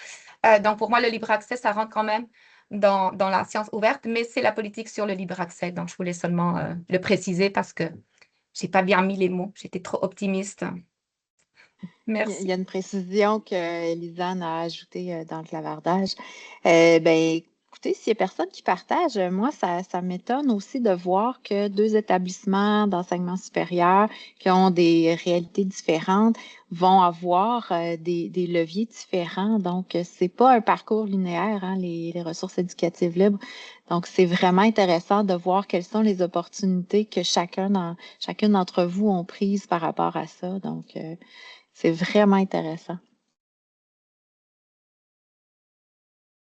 S4: Donc, pour moi, le libre accès, ça rentre quand même dans la science ouverte, mais c'est la politique sur le libre accès. Donc, je voulais seulement le préciser parce que je n'ai pas bien mis les mots. J'étais trop optimiste.
S1: Il y a
S4: Merci.
S1: une précision que Elisanne a ajoutée dans le clavardage. Ben, écoutez, s'il n'y a personne qui partage, moi, ça m'étonne aussi de voir que deux établissements d'enseignement supérieur qui ont des réalités différentes vont avoir des leviers différents. Donc, c'est pas un parcours linéaire, hein, les ressources éducatives libres. Donc, c'est vraiment intéressant de voir quelles sont les opportunités que chacune d'entre vous ont prises par rapport à ça. Donc, c'est vraiment intéressant.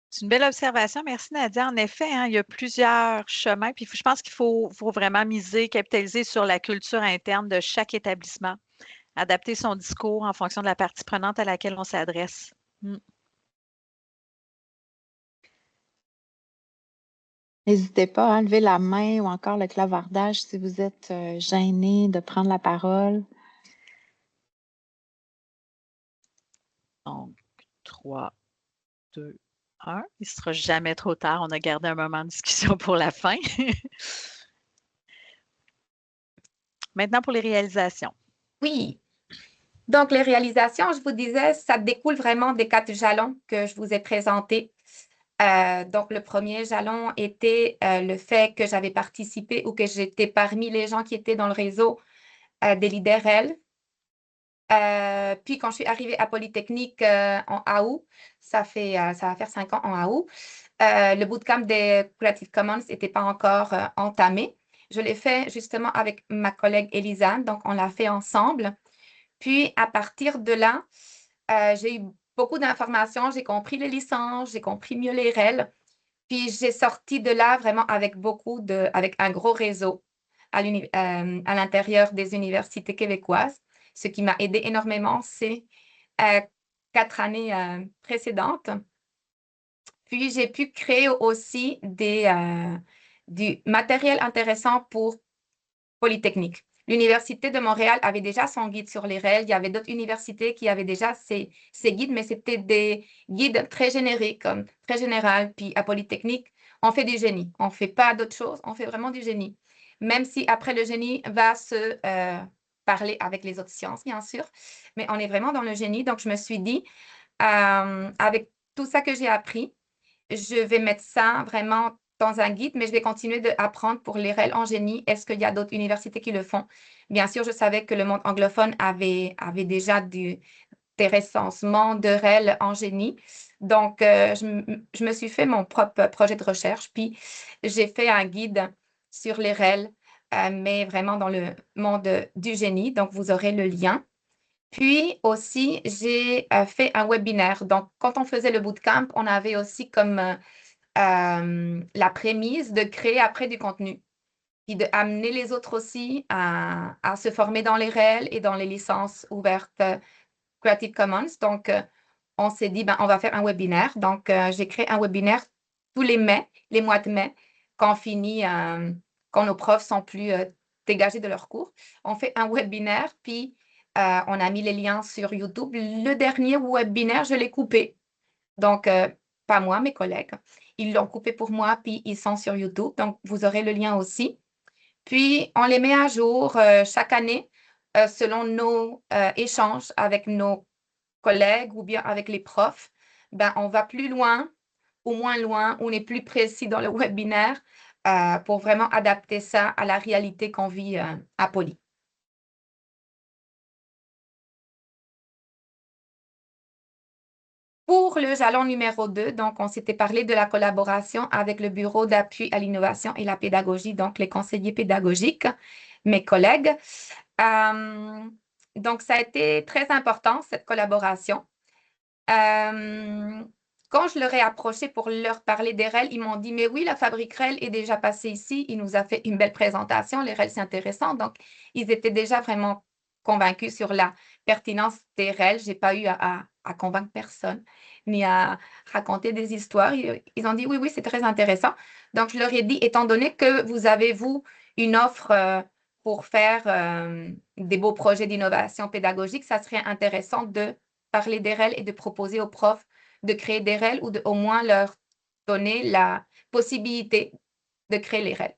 S2: C'est une belle observation. Merci, Nadia. En effet, hein, il y a plusieurs chemins. Puis je pense qu'il faut vraiment miser, capitaliser sur la culture interne de chaque établissement, adapter son discours en fonction de la partie prenante à laquelle on s'adresse. Mm.
S1: N'hésitez pas à lever la main ou encore le clavardage si vous êtes gêné de prendre la parole.
S2: Donc, 3, 2, 1. Il ne sera jamais trop tard. On a gardé un moment de discussion pour la fin. Maintenant, pour les réalisations.
S4: Oui. Donc, les réalisations, je vous disais, ça découle vraiment des 4 jalons que je vous ai présentés. Donc, le premier jalon était le fait que j'avais participé ou que j'étais parmi les gens qui étaient dans le réseau des LeaderL. Puis, quand je suis arrivée à Polytechnique en AOU, ça va faire 5 ans en AOU, le bootcamp des Creative Commons n'était pas encore entamé. Je l'ai fait justement avec ma collègue Elisane, donc on l'a fait ensemble. Puis, à partir de là, j'ai eu beaucoup d'informations, j'ai compris les licences, j'ai compris mieux les règles. Puis, j'ai sorti de là vraiment avec avec un gros réseau à l'intérieur des universités québécoises. Ce qui m'a aidé énormément, c'est 4 années précédentes. Puis, j'ai pu créer aussi du matériel intéressant pour Polytechnique. L'Université de Montréal avait déjà son guide sur les règles. Il y avait d'autres universités qui avaient déjà ces guides, mais c'était des guides très génériques, très général. Puis à Polytechnique, on fait du génie. On ne fait pas d'autres choses, on fait vraiment du génie. Même si après le génie va se parler avec les autres sciences, bien sûr. Mais on est vraiment dans le génie. Donc, je me suis dit, avec tout ça que j'ai appris, je vais mettre ça vraiment dans un guide, mais je vais continuer d'apprendre pour les REL en génie. Est-ce qu'il y a d'autres universités qui le font? Bien sûr, je savais que le monde anglophone avait déjà des recensements de REL en génie. Donc, je me suis fait mon propre projet de recherche, puis j'ai fait un guide sur les REL, mais vraiment dans le monde du génie. Donc, vous aurez le lien. Puis aussi, j'ai fait un webinaire. Donc, quand on faisait le bootcamp, on avait aussi comme la prémisse de créer après du contenu, puis d'amener les autres aussi à se former dans les réels et dans les licences ouvertes Creative Commons. Donc, on s'est dit, ben, on va faire un webinaire. Donc, j'ai créé un webinaire tous les mai, les mois de mai, quand on finit, quand nos profs sont plus dégagés de leurs cours. On fait un webinaire, puis on a mis les liens sur YouTube. Le dernier webinaire, je l'ai coupé. Donc, pas moi, mes collègues. Ils l'ont coupé pour moi, puis ils sont sur YouTube. Donc, vous aurez le lien aussi. Puis, on les met à jour chaque année selon nos échanges avec nos collègues ou bien avec les profs. Ben, on va plus loin ou moins loin, on est plus précis dans le webinaire pour vraiment adapter ça à la réalité qu'on vit à Poly. Pour le jalon numéro 2, donc, on s'était parlé de la collaboration avec le Bureau d'appui à l'innovation et la pédagogie, donc les conseillers pédagogiques, mes collègues. Donc, ça a été très important, cette collaboration. Quand je leur ai approché pour leur parler des REL, ils m'ont dit, mais oui, la fabrique REL est déjà passée ici. Il nous a fait une belle présentation. Les REL, c'est intéressant. Donc, ils étaient déjà vraiment convaincus sur la pertinence des REL. Je n'ai pas eu à convaincre personne, ni à raconter des histoires. Ils ont dit, oui, oui, c'est très intéressant. Donc, je leur ai dit, étant donné que vous avez, vous, une offre pour faire des beaux projets d'innovation pédagogique, ça serait intéressant de parler des REL et de proposer aux profs de créer des REL ou au moins leur donner la possibilité de créer les REL.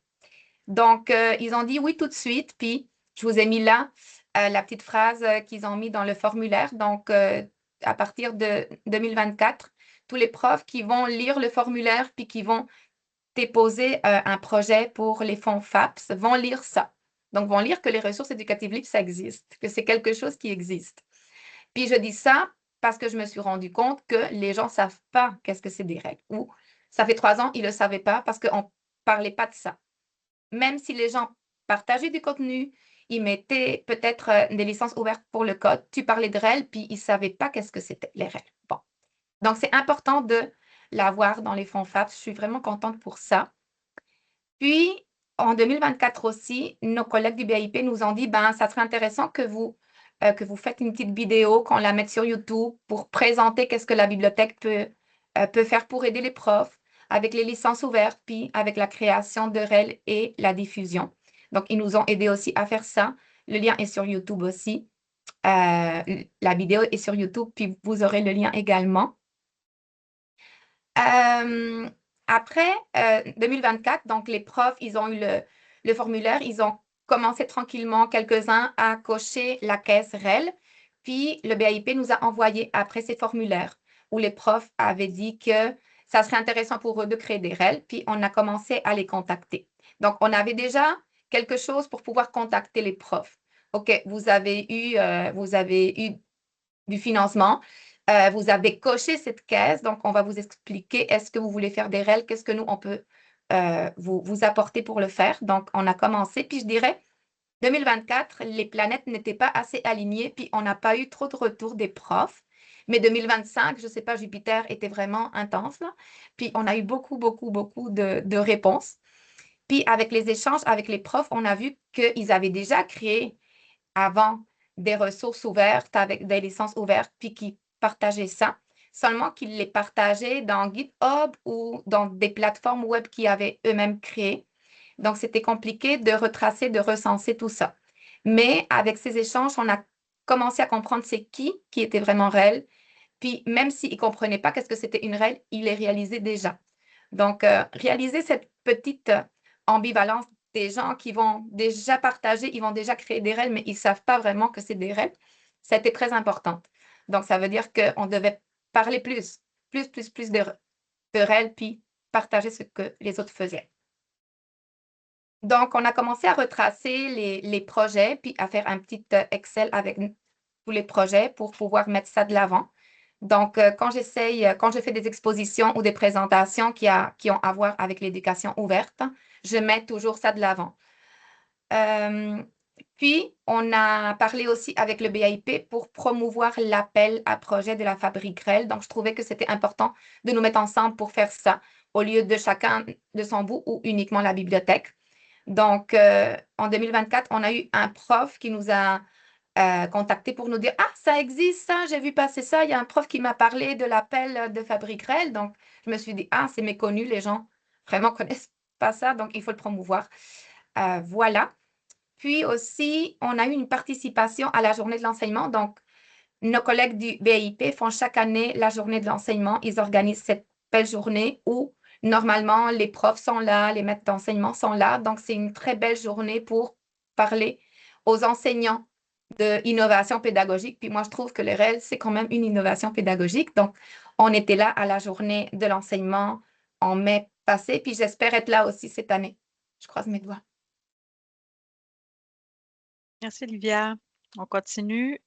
S4: Donc, ils ont dit oui tout de suite. Puis, je vous ai mis là la petite phrase qu'ils ont mis dans le formulaire. Donc, à partir de 2024, tous les profs qui vont lire le formulaire puis qui vont déposer un projet pour les fonds FAPS vont lire ça. Donc, vont lire que les ressources éducatives libres, ça existe, que c'est quelque chose qui existe. Puis, je dis ça parce que je me suis rendu compte que les gens ne savent pas qu'est-ce que c'est des règles. Ou ça fait 3 ans, ils ne le savaient pas parce qu'on ne parlait pas de ça. Même si les gens partageaient du contenu, ils mettaient peut-être des licences ouvertes pour le code, tu parlais de REL, puis ils ne savaient pas qu'est-ce que c'était, les REL. Bon. Donc, c'est important de l'avoir dans les fonds FAPS. Je suis vraiment contente pour ça. Puis, en 2024 aussi, nos collègues du BIP nous ont dit, ben, ça serait intéressant que vous faites une petite vidéo, qu'on la mette sur YouTube pour présenter qu'est-ce que la bibliothèque peut faire pour aider les profs avec les licences ouvertes, puis avec la création de REL et la diffusion. Donc, ils nous ont aidés aussi à faire ça. Le lien est sur YouTube aussi. La vidéo est sur YouTube, puis vous aurez le lien également. Après 2024, donc les profs, ils ont eu le formulaire, ils ont commencé tranquillement, quelques-uns, à cocher la caisse REL. Puis le BIP nous a envoyé après ces formulaires où les profs avaient dit que ça serait intéressant pour eux de créer des REL, puis on a commencé à les contacter. Donc, on avait déjà quelque chose pour pouvoir contacter les profs. OK, vous avez eu du financement. Vous avez coché cette caisse, donc on va vous expliquer est-ce que vous voulez faire des REL, qu'est-ce que nous, on peut vous apporter pour le faire. Donc, on a commencé, puis je dirais, 2024, les planètes n'étaient pas assez alignées, puis on n'a pas eu trop de retours des profs. Mais 2025, je ne sais pas, Jupiter était vraiment intense, là. Puis on a eu beaucoup, beaucoup, beaucoup de réponses. Puis avec les échanges avec les profs, on a vu qu'ils avaient déjà créé avant des ressources ouvertes avec des licences ouvertes, puis qui partageaient ça, seulement qu'ils les partageaient dans GitHub ou dans des plateformes web qu'ils avaient eux-mêmes créées. Donc, c'était compliqué de retracer, de recenser tout ça. Mais avec ces échanges, on a commencé à comprendre c'est qui était vraiment réel. Puis, même s'ils ne comprenaient pas qu'est-ce que c'était une REL, ils les réalisaient déjà. Donc, réaliser cette petite ambivalence des gens qui vont déjà partager, ils vont déjà créer des REL, mais ils ne savent pas vraiment que c'est des REL, ça a été très important. Donc, ça veut dire qu'on devait parler plus de REL, puis partager ce que les autres faisaient. Donc, on a commencé à retracer les projets, puis à faire un petit Excel avec tous les projets pour pouvoir mettre ça de l'avant. Donc, quand je fais des expositions ou des présentations qui ont à voir avec l'éducation ouverte, je mets toujours ça de l'avant. Puis, on a parlé aussi avec le BIP pour promouvoir l'appel à projet de la Fabrique REL. Donc, je trouvais que c'était important de nous mettre ensemble pour faire ça, au lieu de chacun de son bout ou uniquement la bibliothèque. Donc, en 2024, on a eu un prof qui nous a contacté pour nous dire « Ah, ça existe, ça, j'ai vu passer ça. Il y a un prof qui m'a parlé de l'appel de Fabrique REL. » Donc, je me suis dit « Ah, c'est méconnu, les gens vraiment connaissent pas ça, donc il faut le promouvoir. » Voilà. Puis aussi, on a eu une participation à la journée de l'enseignement. Donc, nos collègues du BIP font chaque année la journée de l'enseignement. Ils organisent cette belle journée où, normalement, les profs sont là, les maîtres d'enseignement sont là. Donc, c'est une très belle journée pour parler aux enseignants de innovation pédagogique. Puis moi, je trouve que le REL, c'est quand même une innovation pédagogique. Donc, on était là à la journée de l'enseignement en mai passé. Puis j'espère être là aussi cette année. Je croise mes doigts.
S2: Merci, Olivia. On continue.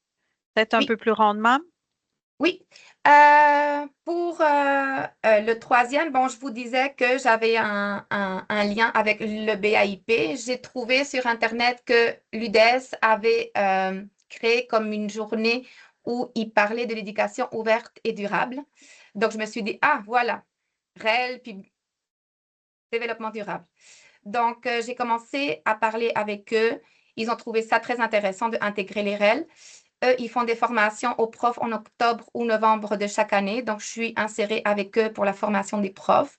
S2: Peut-être un
S4: Oui.
S2: peu plus rondement.
S4: Oui. Pour le troisième, bon, je vous disais que j'avais un lien avec le BIP. J'ai trouvé sur Internet que l'UDES avait créé comme une journée où il parlait de l'éducation ouverte et durable. Donc, je me suis dit, ah, voilà, REL, puis développement durable. Donc, j'ai commencé à parler avec eux. Ils ont trouvé ça très intéressant d'intégrer les REL. Eux, ils font des formations aux profs en octobre ou novembre de chaque année. Donc, je suis insérée avec eux pour la formation des profs,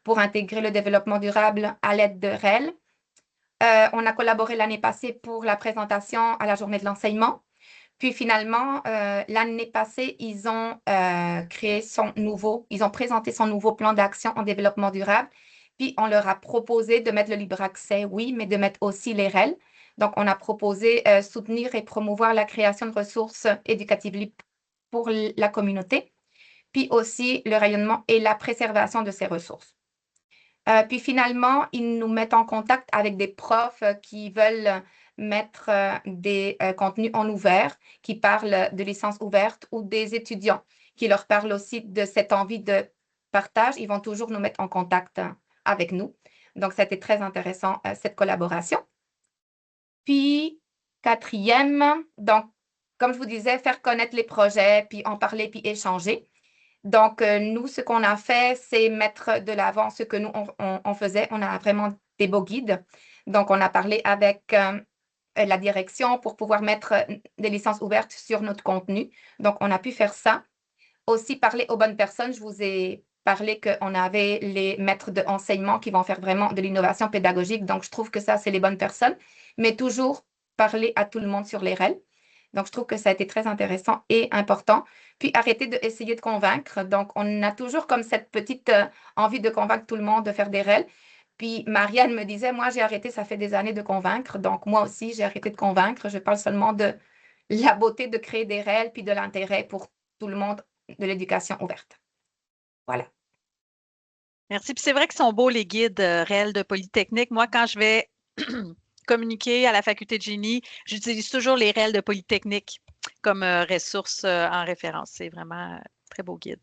S4: pour intégrer le développement durable à l'aide de REL. On a collaboré l'année passée pour la présentation à la journée de l'enseignement. Puis finalement, l'année passée, ils ont présenté son nouveau plan d'action en développement durable. Puis on leur a proposé de mettre le libre accès, oui, mais de mettre aussi les REL. Donc, on a proposé soutenir et promouvoir la création de ressources éducatives libres pour la communauté, puis aussi le rayonnement et la préservation de ces ressources. Puis finalement, ils nous mettent en contact avec des profs qui veulent mettre des contenus en ouvert, qui parlent de licence ouverte, ou des étudiants qui leur parlent aussi de cette envie de partage. Ils vont toujours nous mettre en contact avec nous. Donc, ça a été très intéressant, cette collaboration. Puis, quatrième, donc, comme je vous disais, faire connaître les projets, puis en parler, puis échanger. Donc, nous, ce qu'on a fait, c'est mettre de l'avant ce que nous, on faisait. On a vraiment des beaux guides. Donc, on a parlé avec la direction pour pouvoir mettre des licences ouvertes sur notre contenu. Donc, on a pu faire ça. Aussi, parler aux bonnes personnes. Je vous ai parlé qu'on avait les maîtres d'enseignement qui vont faire vraiment de l'innovation pédagogique. Donc, je trouve que ça, c'est les bonnes personnes. Mais toujours parler à tout le monde sur les REL. Donc, je trouve que ça a été très intéressant et important. Puis, arrêter d'essayer de convaincre. Donc, on a toujours comme cette petite envie de convaincre tout le monde de faire des REL. Puis, Marianne me disait, moi, j'ai arrêté, ça fait des années de convaincre. Donc, moi aussi, j'ai arrêté de convaincre. Je parle seulement de la beauté de créer des REL, puis de l'intérêt pour tout le monde de l'éducation ouverte. Voilà.
S2: Merci. Puis c'est vrai qu'ils sont beaux, les guides réels de Polytechnique. Moi, quand je vais communiquer à la faculté de génie, j'utilise toujours les réels de Polytechnique comme ressources en référence. C'est vraiment très beau guide.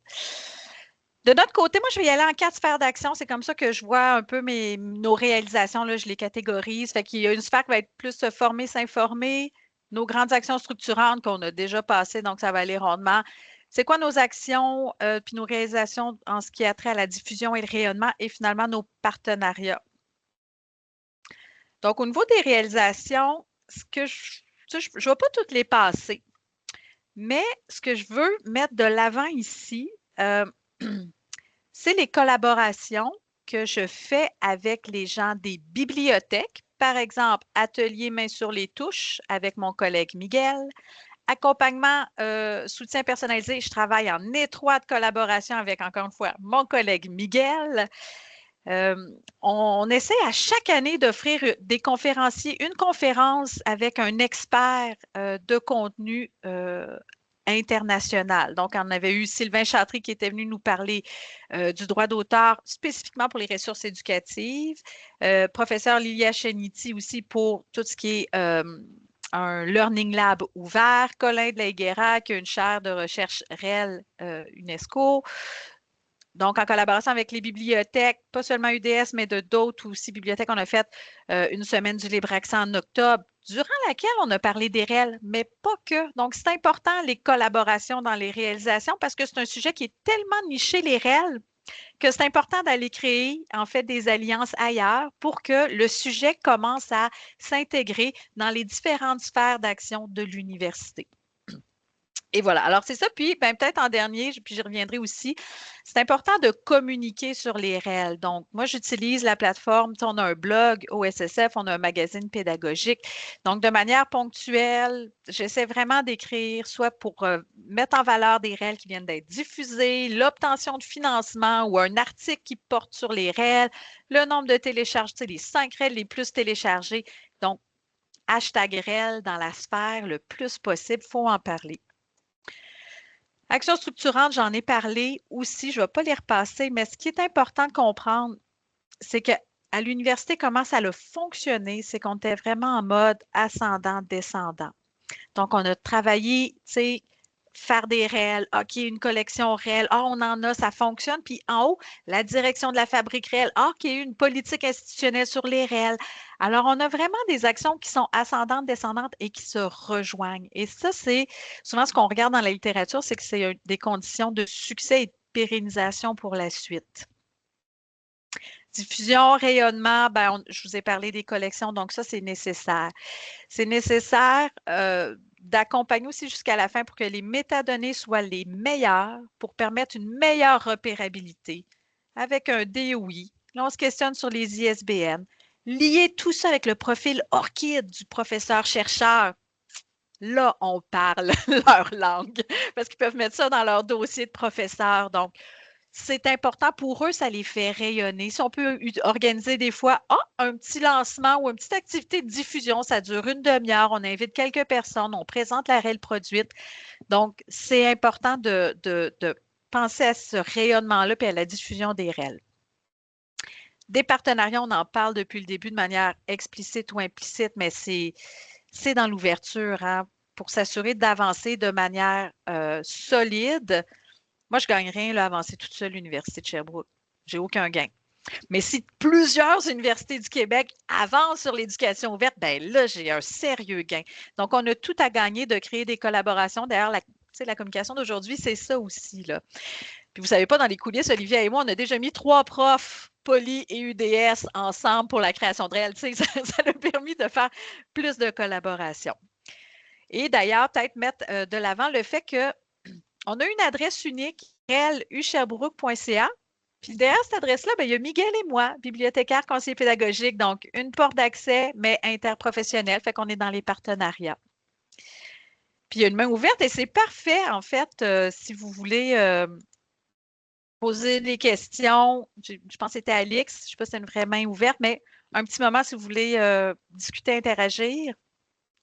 S2: De notre côté, moi, je vais y aller en 4 sphères d'action. C'est comme ça que je vois un peu nos réalisations. Là, je les catégorise. Fait qu'il y a une sphère qui va être plus former, s'informer. Nos grandes actions structurantes qu'on a déjà passées, donc ça va aller rondement. C'est quoi nos actions puis nos réalisations en ce qui a trait à la diffusion et le rayonnement et finalement nos partenariats. Donc, au niveau des réalisations, ce que je ne vais pas toutes les passer, mais ce que je veux mettre de l'avant ici, c'est les collaborations que je fais avec les gens des bibliothèques. Par exemple, atelier main sur les touches avec mon collègue Miguel. Accompagnement, soutien personnalisé, je travaille en étroite collaboration avec, encore une fois, mon collègue Miguel. On essaie à chaque année d'offrir des conférenciers, une conférence avec un expert de contenu international. Donc, on avait eu Sylvain Chatry qui était venu nous parler du droit d'auteur spécifiquement pour les ressources éducatives. Professeur Lilia Cheniti aussi pour tout ce qui est un Learning Lab ouvert. Colin de la Higuera qui a une chaire de recherche REL UNESCO. Donc, en collaboration avec les bibliothèques, pas seulement UDS, mais de d'autres aussi bibliothèques, on a fait une semaine du libre accès en octobre, durant laquelle on a parlé des REL, mais pas que. Donc, c'est important les collaborations dans les réalisations parce que c'est un sujet qui est tellement niché, les REL, que c'est important d'aller créer, en fait, des alliances ailleurs pour que le sujet commence à s'intégrer dans les différentes sphères d'action de l'université. Et voilà. Alors, c'est ça. Puis, peut-être en dernier, puis j'y reviendrai aussi, c'est important de communiquer sur les REL. Donc, moi, j'utilise la plateforme. On a un blog au SSF, on a un magazine pédagogique. Donc, de manière ponctuelle, j'essaie vraiment d'écrire, soit pour mettre en valeur des REL qui viennent d'être diffusés, l'obtention de financement ou un article qui porte sur les REL, le nombre de télécharges, les 5 REL les plus téléchargés. Donc, hashtag REL dans la sphère le plus possible, il faut en parler. Action structurante, j'en ai parlé aussi, je ne vais pas les repasser, mais ce qui est important de comprendre, c'est qu'à l'université, comment ça a fonctionné, c'est qu'on était vraiment en mode ascendant-descendant. Donc, on a travaillé, tu sais, faire des REL, OK, une collection REL, on en a, ça fonctionne. Puis en haut, la direction de la fabrique REL, OK, une politique institutionnelle sur les REL. Alors, on a vraiment des actions qui sont ascendantes, descendantes et qui se rejoignent. Et ça, c'est souvent ce qu'on regarde dans la littérature, c'est que c'est des conditions de succès et de pérennisation pour la suite. Diffusion, rayonnement, je vous ai parlé des collections, donc ça, c'est nécessaire. C'est nécessaire d'accompagner aussi jusqu'à la fin pour que les métadonnées soient les meilleures pour permettre une meilleure repérabilité avec un DOI. Là, on se questionne sur les ISBN. Lier tout ça avec le profil ORCID du professeur-chercheur. là, on parle leur langue parce qu'ils peuvent mettre ça dans leur dossier de professeur. Donc, c'est important pour eux, ça les fait rayonner. Si on peut organiser des fois un petit lancement ou une petite activité de diffusion, ça dure une demi-heure, on invite quelques personnes, on présente la REL produite. Donc, c'est important de penser à ce rayonnement-là et à la diffusion des REL. Des partenariats, on en parle depuis le début de manière explicite ou implicite, mais c'est dans l'ouverture, hein, pour s'assurer d'avancer de manière solide. Moi, je ne gagne rien là, à avancer toute seule à l'Université de Sherbrooke. J'ai aucun gain. Mais si plusieurs universités du Québec avancent sur l'éducation ouverte, ben là, j'ai un sérieux gain. Donc, on a tout à gagner de créer des collaborations. D'ailleurs, la communication d'aujourd'hui, c'est ça aussi, là. Puis vous ne savez pas, dans les coulisses, Olivier et moi, on a déjà mis 3 profs, Poly et UDS, ensemble pour la création de REL. Ça a permis de faire plus de collaboration. Et d'ailleurs, peut-être mettre de l'avant le fait qu'on a une adresse unique, relucherbrook.ca. Puis derrière cette adresse-là, il y a Miguel et moi, bibliothécaire, conseiller pédagogique, donc une porte d'accès, mais interprofessionnelle, fait qu'on est dans les partenariats. Puis il y a une main ouverte et c'est parfait, en fait, si vous voulez poser des questions. Je pense que c'était Alix, je ne sais pas si c'est une vraie main ouverte, mais un petit moment si vous voulez discuter, interagir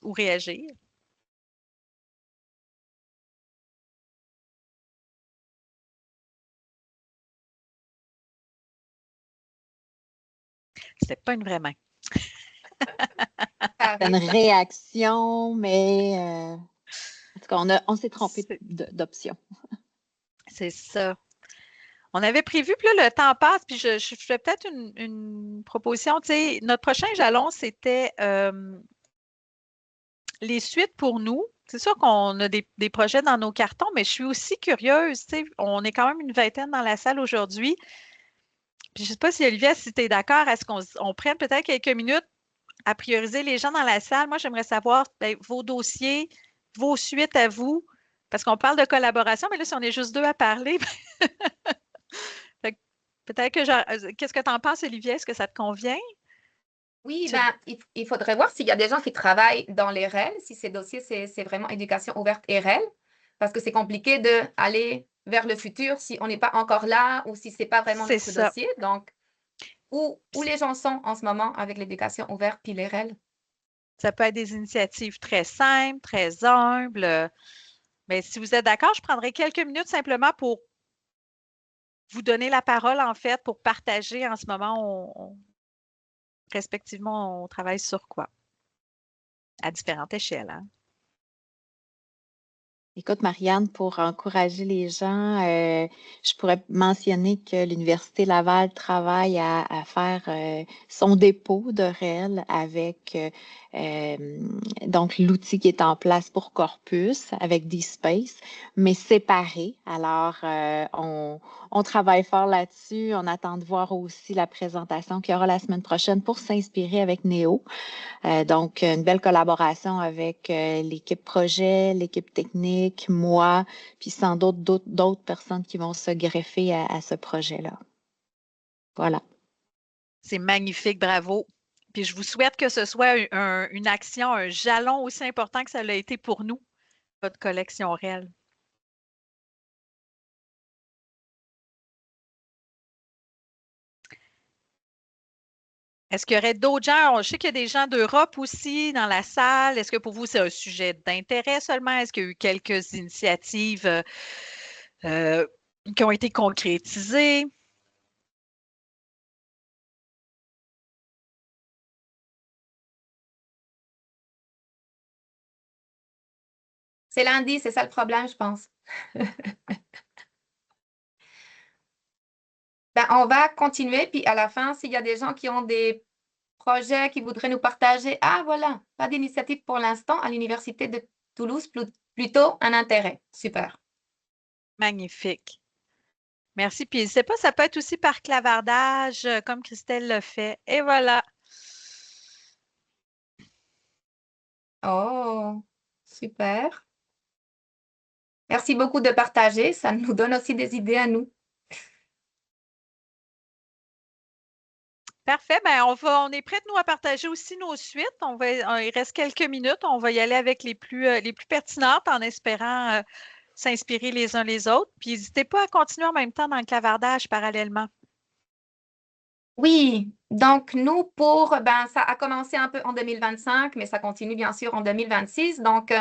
S2: ou réagir. C'était pas une vraie main.
S1: C'est une réaction, mais en tout cas, on s'est trompé d'option.
S2: C'est ça. On avait prévu, puis là, le temps passe, puis je fais peut-être une proposition. Tu sais, notre prochain jalon, c'était les suites pour nous. C'est sûr qu'on a des projets dans nos cartons, mais je suis aussi curieuse. Tu sais, on est quand même une vingtaine dans la salle aujourd'hui. Puis je ne sais pas si Olivia, si tu es d'accord, est-ce qu'on prenne peut-être quelques minutes à prioriser les gens dans la salle? Moi, j'aimerais savoir vos dossiers, vos suites à vous, parce qu'on parle de collaboration, mais là, si on est juste deux à parler, peut-être que qu'est-ce que tu en penses, Olivier? Est-ce que ça te convient?
S4: Oui, il faudrait voir s'il y a des gens qui travaillent dans les REL, si ces dossiers, c'est vraiment éducation ouverte et REL, parce que c'est compliqué d'aller vers le futur si on n'est pas encore là ou si ce n'est pas vraiment notre dossier. Donc, où les gens sont en ce moment avec l'éducation ouverte puis les REL?
S2: Ça peut être des initiatives très simples, très humbles. Mais si vous êtes d'accord, je prendrai quelques minutes simplement pour vous donner la parole, en fait, pour partager en ce moment, respectivement, on travaille sur quoi? À différentes échelles. Hein?
S1: Écoute, Marianne, pour encourager les gens, je pourrais mentionner que l'Université Laval travaille à faire son dépôt de REL avec donc l'outil qui est en place pour Corpus avec DSpace, mais séparé. Alors, on travaille fort là-dessus. On attend de voir aussi la présentation qu'il y aura la semaine prochaine pour s'inspirer avec Néo. Donc, une belle collaboration avec l'équipe projet, l'équipe technique, moi, puis sans doute d'autres personnes qui vont se greffer à ce projet-là. Voilà.
S2: C'est magnifique, bravo. Puis je vous souhaite que ce soit une action, un jalon aussi important que ça l'a été pour nous, votre collection REL. Est-ce qu'il y aurait d'autres gens? Je sais qu'il y a des gens d'Europe aussi dans la salle. Est-ce que pour vous, c'est un sujet d'intérêt seulement? Est-ce qu'il y a eu quelques initiatives qui ont été concrétisées?
S4: C'est lundi, c'est ça le problème, je pense. On va continuer, puis à la fin, s'il y a des gens qui ont des projets qui voudraient nous partager, voilà, pas d'initiative pour l'instant à l'Université de Toulouse, plutôt un intérêt. Super.
S2: Magnifique. Merci. Puis, je sais pas, ça peut être aussi par clavardage, comme Christelle le fait. Et voilà.
S4: Oh, super. Merci beaucoup de partager. Ça nous donne aussi des idées à nous.
S2: Parfait. Ben, on est prêts, nous, à partager aussi nos suites. Il reste quelques minutes. On va y aller avec les plus pertinentes en espérant s'inspirer les uns les autres. Puis n'hésitez pas à continuer en même temps dans le clavardage parallèlement.
S4: Oui, donc nous, ça a commencé un peu en 2025, mais ça continue bien sûr en 2026. Donc,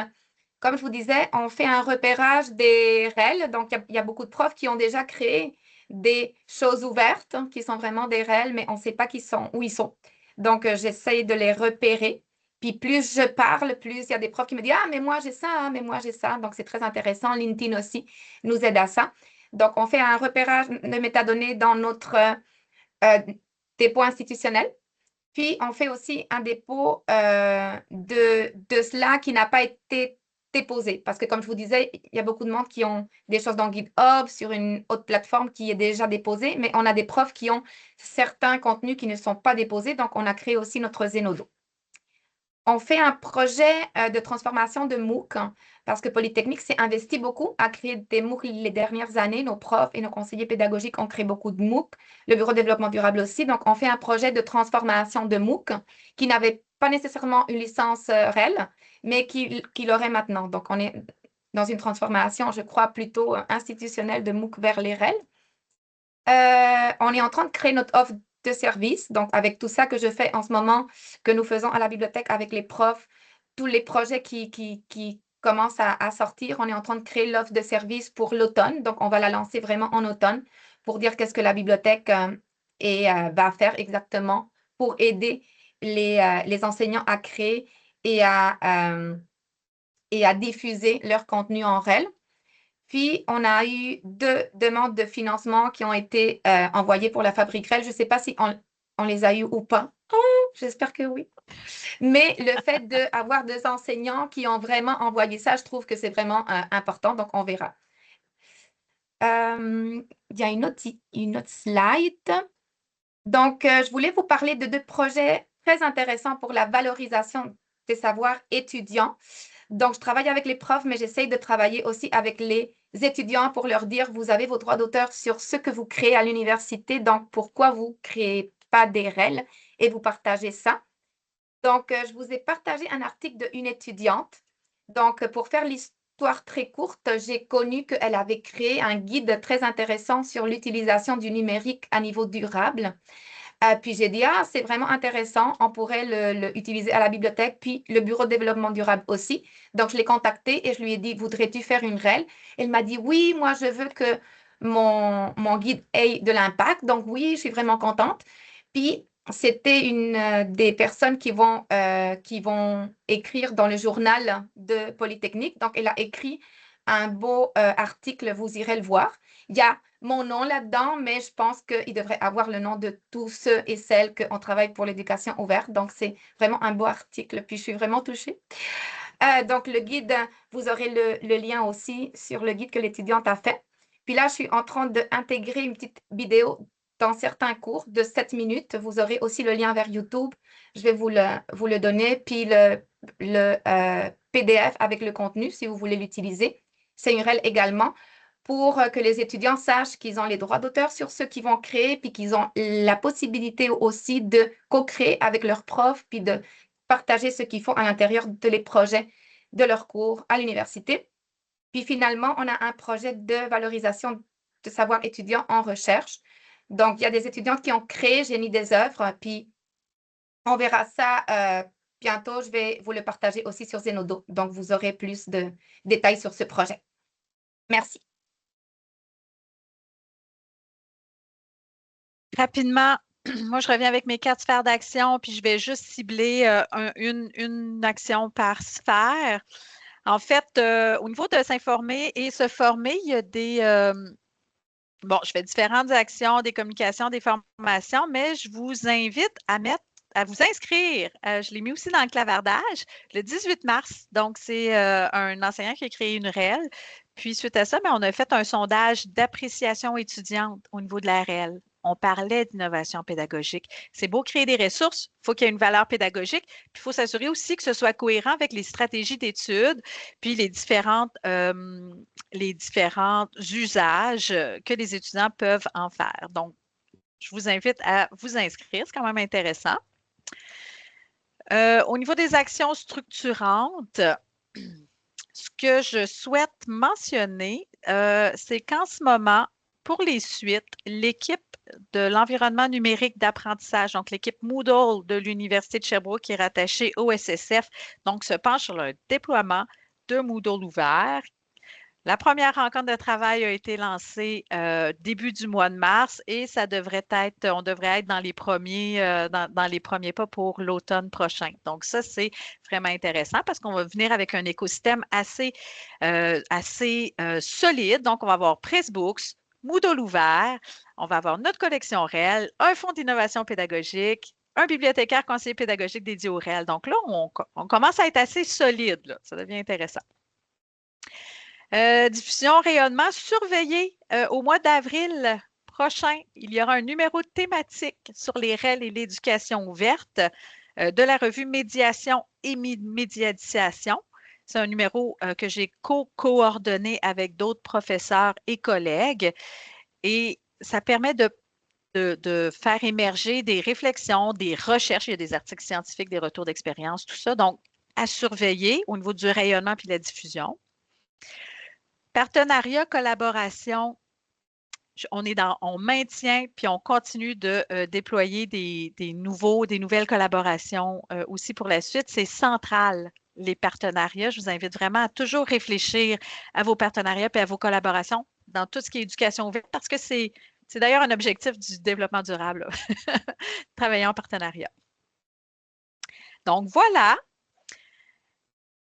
S4: comme je vous disais, on fait un repérage des REL. Donc, il y a beaucoup de profs qui ont déjà créé des choses ouvertes, qui sont vraiment des REL, mais on ne sait pas où ils sont. Donc, j'essaye de les repérer. Puis, plus je parle, plus il y a des profs qui me disent, ah, mais moi, j'ai ça, hein, mais moi, j'ai ça. Donc, c'est très intéressant. LinkedIn aussi nous aide à ça. Donc, on fait un repérage de métadonnées dans notre dépôt institutionnel. Puis, on fait aussi un dépôt de cela qui n'a pas été déposé. Parce que, comme je vous disais, il y a beaucoup de monde qui ont des choses dans GitHub, sur une autre plateforme qui est déjà déposée, mais on a des profs qui ont certains contenus qui ne sont pas déposés. Donc, on a créé aussi notre Zenodo. On fait un projet de transformation de MOOC parce que Polytechnique s'est investi beaucoup à créer des MOOC les dernières années. Nos profs et nos conseillers pédagogiques ont créé beaucoup de MOOC. Le Bureau de développement durable aussi. Donc, on fait un projet de transformation de MOOC qui n'avait pas nécessairement une licence REL, mais qui l'aurait maintenant. Donc, on est dans une transformation, je crois, plutôt institutionnelle de MOOC vers les REL. On est en train de créer notre offre de service. Donc, avec tout ça que je fais en ce moment, que nous faisons à la bibliothèque avec les profs, tous les projets qui commencent à sortir, on est en train de créer l'offre de service pour l'automne. Donc, on va la lancer vraiment en automne pour dire qu'est-ce que la bibliothèque va faire exactement pour aider les enseignants à créer et à diffuser leur contenu en REL. Puis, on a eu 2 demandes de financement qui ont été envoyées pour la Fabrique REL. Je ne sais pas si on les a eues ou pas. Oh, j'espère que oui. Mais le fait d'avoir 2 enseignants qui ont vraiment envoyé ça, je trouve que c'est vraiment important. Donc, on verra. Il y a une autre slide. Donc, je voulais vous parler de 2 projets très intéressants pour la valorisation des savoirs étudiants. Donc, je travaille avec les profs, mais j'essaye de travailler aussi avec les étudiants pour leur dire, vous avez vos droits d'auteur sur ce que vous créez à l'université, donc pourquoi vous ne créez pas des REL et vous partagez ça. Donc, je vous ai partagé un article d'une étudiante. Donc, pour faire l'histoire très courte, j'ai connu qu'elle avait créé un guide très intéressant sur l'utilisation du numérique à niveau durable. Puis j'ai dit, ah, c'est vraiment intéressant, on pourrait l'utiliser à la bibliothèque, puis le Bureau de développement durable aussi. Donc, je l'ai contacté et je lui ai dit, voudrais-tu faire une REL? Elle m'a dit, oui, moi, je veux que mon guide ait de l'impact. Donc, oui, je suis vraiment contente. Puis, c'était une des personnes qui vont écrire dans le journal de Polytechnique. Donc, elle a écrit un beau article, vous irez le voir. Il y a mon nom là-dedans, mais je pense qu'il devrait avoir le nom de tous ceux et celles qui ont travaillé pour l'éducation ouverte. Donc, c'est vraiment un beau article, puis je suis vraiment touchée. Donc, le guide, vous aurez le lien aussi sur le guide que l'étudiante a fait. Puis là, je suis en train d'intégrer une petite vidéo dans certains cours de 7 minutes. Vous aurez aussi le lien vers YouTube. Je vais vous le donner. Puis le PDF avec le contenu, si vous voulez l'utiliser. C'est une REL également pour que les étudiants sachent qu'ils ont les droits d'auteur sur ce qu'ils vont créer, puis qu'ils ont la possibilité aussi de co-créer avec leurs profs, puis de partager ce qu'ils font à l'intérieur de les projets de leurs cours à l'université. Puis finalement, on a un projet de valorisation de savoir étudiant en recherche. Donc, il y a des étudiantes qui ont créé Génie des œuvres, puis on verra ça bientôt. Je vais vous le partager aussi sur Zenodo. Donc, vous aurez plus de détails sur ce projet. Merci.
S2: Rapidement, moi, je reviens avec mes 4 sphères d'action, puis je vais juste cibler une action par sphère. En fait, au niveau de s'informer et se former, il y a je fais différentes actions, des communications, des formations, mais je vous invite à vous inscrire. Je l'ai mis aussi dans le clavardage le 18 mars. Donc, c'est un enseignant qui a créé une REL. Puis, suite à ça, on a fait un sondage d'appréciation étudiante au niveau de la REL. On parlait d'innovation pédagogique. C'est beau créer des ressources, il faut qu'il y ait une valeur pédagogique, puis il faut s'assurer aussi que ce soit cohérent avec les stratégies d'études, puis les différents usages que les étudiants peuvent en faire. Donc, je vous invite à vous inscrire. C'est quand même intéressant. Au niveau des actions structurantes, ce que je souhaite mentionner, c'est qu'en ce moment, pour les suites, l'équipe de l'environnement numérique d'apprentissage, donc l'équipe Moodle de l'Université de Sherbrooke qui est rattachée au SSF, donc se penche sur le déploiement de Moodle ouvert. La première rencontre de travail a été lancée début du mois de mars et on devrait être dans les premiers pas pour l'automne prochain. Donc, ça, c'est vraiment intéressant parce qu'on va venir avec un écosystème assez solide. Donc, on va avoir Pressbooks, Moodle ouvert, on va avoir notre collection réelle, un fonds d'innovation pédagogique, un bibliothécaire conseiller pédagogique dédié au réel. Donc là, on commence à être assez solide, là. Ça devient intéressant. Diffusion, rayonnement, surveillé au mois d'avril prochain. Il y aura un numéro thématique sur les REL et l'éducation ouverte de la revue Médiation et médiatisation. C'est un numéro que j'ai coordonné avec d'autres professeurs et collègues et ça permet de faire émerger des réflexions, des recherches. Il y a des articles scientifiques, des retours d'expérience, tout ça. Donc, à surveiller au niveau du rayonnement puis de la diffusion. Partenariat, collaboration, on maintient puis on continue de déployer des nouvelles collaborations aussi pour la suite. C'est central, les partenariats. Je vous invite vraiment à toujours réfléchir à vos partenariats et à vos collaborations dans tout ce qui est éducation ouverte parce que c'est d'ailleurs un objectif du développement durable, travailler en partenariat. Donc voilà.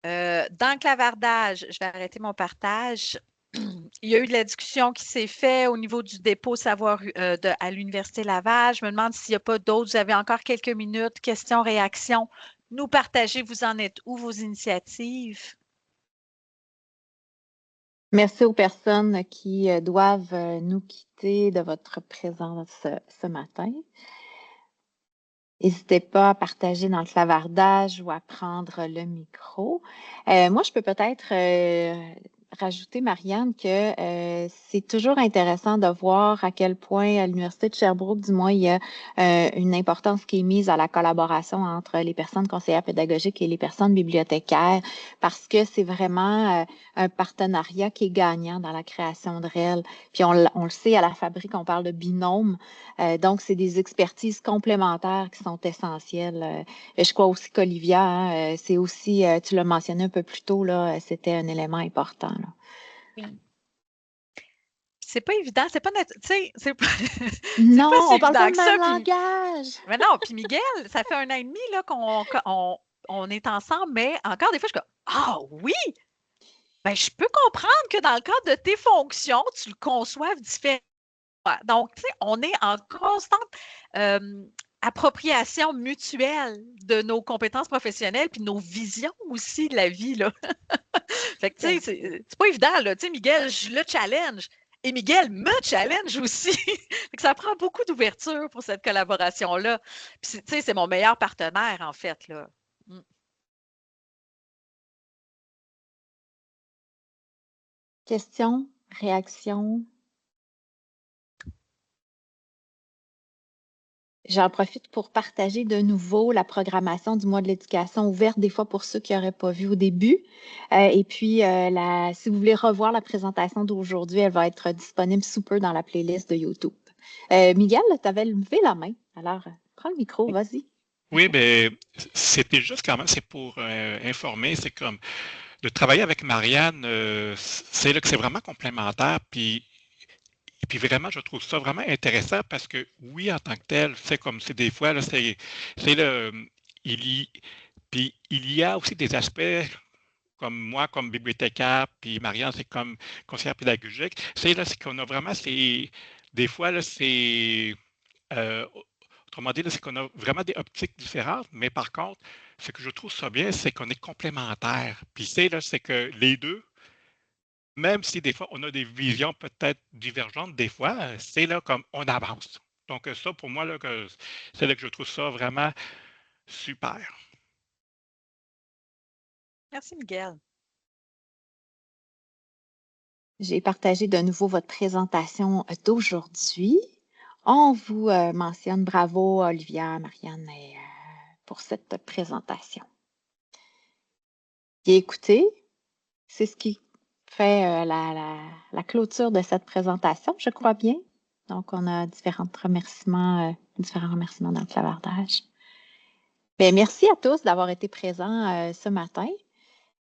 S2: Dans le clavardage, je vais arrêter mon partage. Il y a eu de la discussion qui s'est faite au niveau du dépôt savoir à l'Université Laval. Je me demande s'il n'y a pas d'autres. Vous avez encore quelques minutes. Questions, réactions. Nous partager, vous en êtes où, vos initiatives?
S1: Merci aux personnes qui doivent nous quitter de votre présence ce matin. N'hésitez pas à partager dans le clavardage ou à prendre le micro. Moi, je peux peut-être rajouter, Marianne, que c'est toujours intéressant de voir à quel point à l'Université de Sherbrooke, du moins, il y a une importance qui est mise à la collaboration entre les personnes conseillères pédagogiques et les personnes bibliothécaires, parce que c'est vraiment un partenariat qui est gagnant dans la création de REL. Puis on le sait, à la Fabrique, on parle de binôme. Donc, c'est des expertises complémentaires qui sont essentielles. Je crois aussi qu'Olivia, hein, c'est aussi, tu l'as mentionné un peu plus tôt, là, c'était un élément important. Là.
S2: Oui. C'est pas évident, c'est pas c'est pas,
S1: non,
S2: pas si
S1: on parle pas le
S2: que ça,
S1: même langage.
S2: Mais non, puis Miguel, ça fait 1 an et demi là, qu'on est ensemble, mais encore des fois, je suis comme ah oui! Ben, je peux comprendre que dans le cadre de tes fonctions, tu le conçoives différemment. Donc, tu sais, on est en constante appropriation mutuelle de nos compétences professionnelles puis nos visions aussi de la vie, là. Fait que, tu sais, c'est pas évident, là. Tu sais, Miguel, je le challenge. Et Miguel me challenge aussi. Fait que ça prend beaucoup d'ouverture pour cette collaboration-là. Puis, tu sais, c'est mon meilleur partenaire, en fait, là.
S1: Questions, réactions? J'en profite pour partager de nouveau la programmation du mois de l'éducation ouverte, des fois pour ceux qui n'auraient pas vu au début. Et puis, si vous voulez revoir la présentation d'aujourd'hui, elle va être disponible sous peu dans la playlist de YouTube. Miguel, tu avais levé la main. Alors, prends le micro, vas-y.
S5: Oui, bien, c'était juste quand même, c'est pour informer, c'est comme de travailler avec Marianne, c'est là que c'est vraiment complémentaire, et puis vraiment, je trouve ça vraiment intéressant parce que oui, en tant que tel, c'est comme c'est des fois, là, puis il y a aussi des aspects comme moi, comme bibliothécaire, puis Marianne, c'est comme conseillère pédagogique. C'est qu'on a vraiment des fois, là, euh, autrement dit, là, c'est qu'on a vraiment des optiques différentes, mais par contre, ce que je trouve ça bien, c'est qu'on est complémentaires. Puis c'est que les deux, même si des fois on a des visions peut-être divergentes, des fois, c'est là comme on avance. Donc ça, pour moi, là, c'est là que je trouve ça vraiment super.
S2: Merci, Miguel.
S1: J'ai partagé de nouveau votre présentation d'aujourd'hui. On vous mentionne bravo, Olivia, Marianne, pour cette présentation. Et écoutez, c'est ce qui fait la clôture de cette présentation, je crois bien. Donc, on a différents remerciements dans le clavardage. Bien, merci à tous d'avoir été présents ce matin.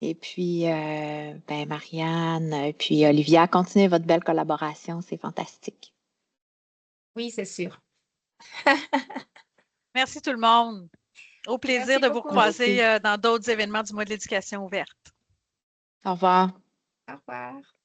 S1: Et puis, Marianne, puis Olivia, continuez votre belle collaboration, c'est fantastique.
S4: Oui, c'est sûr.
S2: Merci tout le monde. Au plaisir
S4: Merci
S2: de vous
S4: beaucoup.
S2: croiser dans d'autres événements du mois de l'éducation ouverte.
S1: Au revoir.
S4: Au revoir.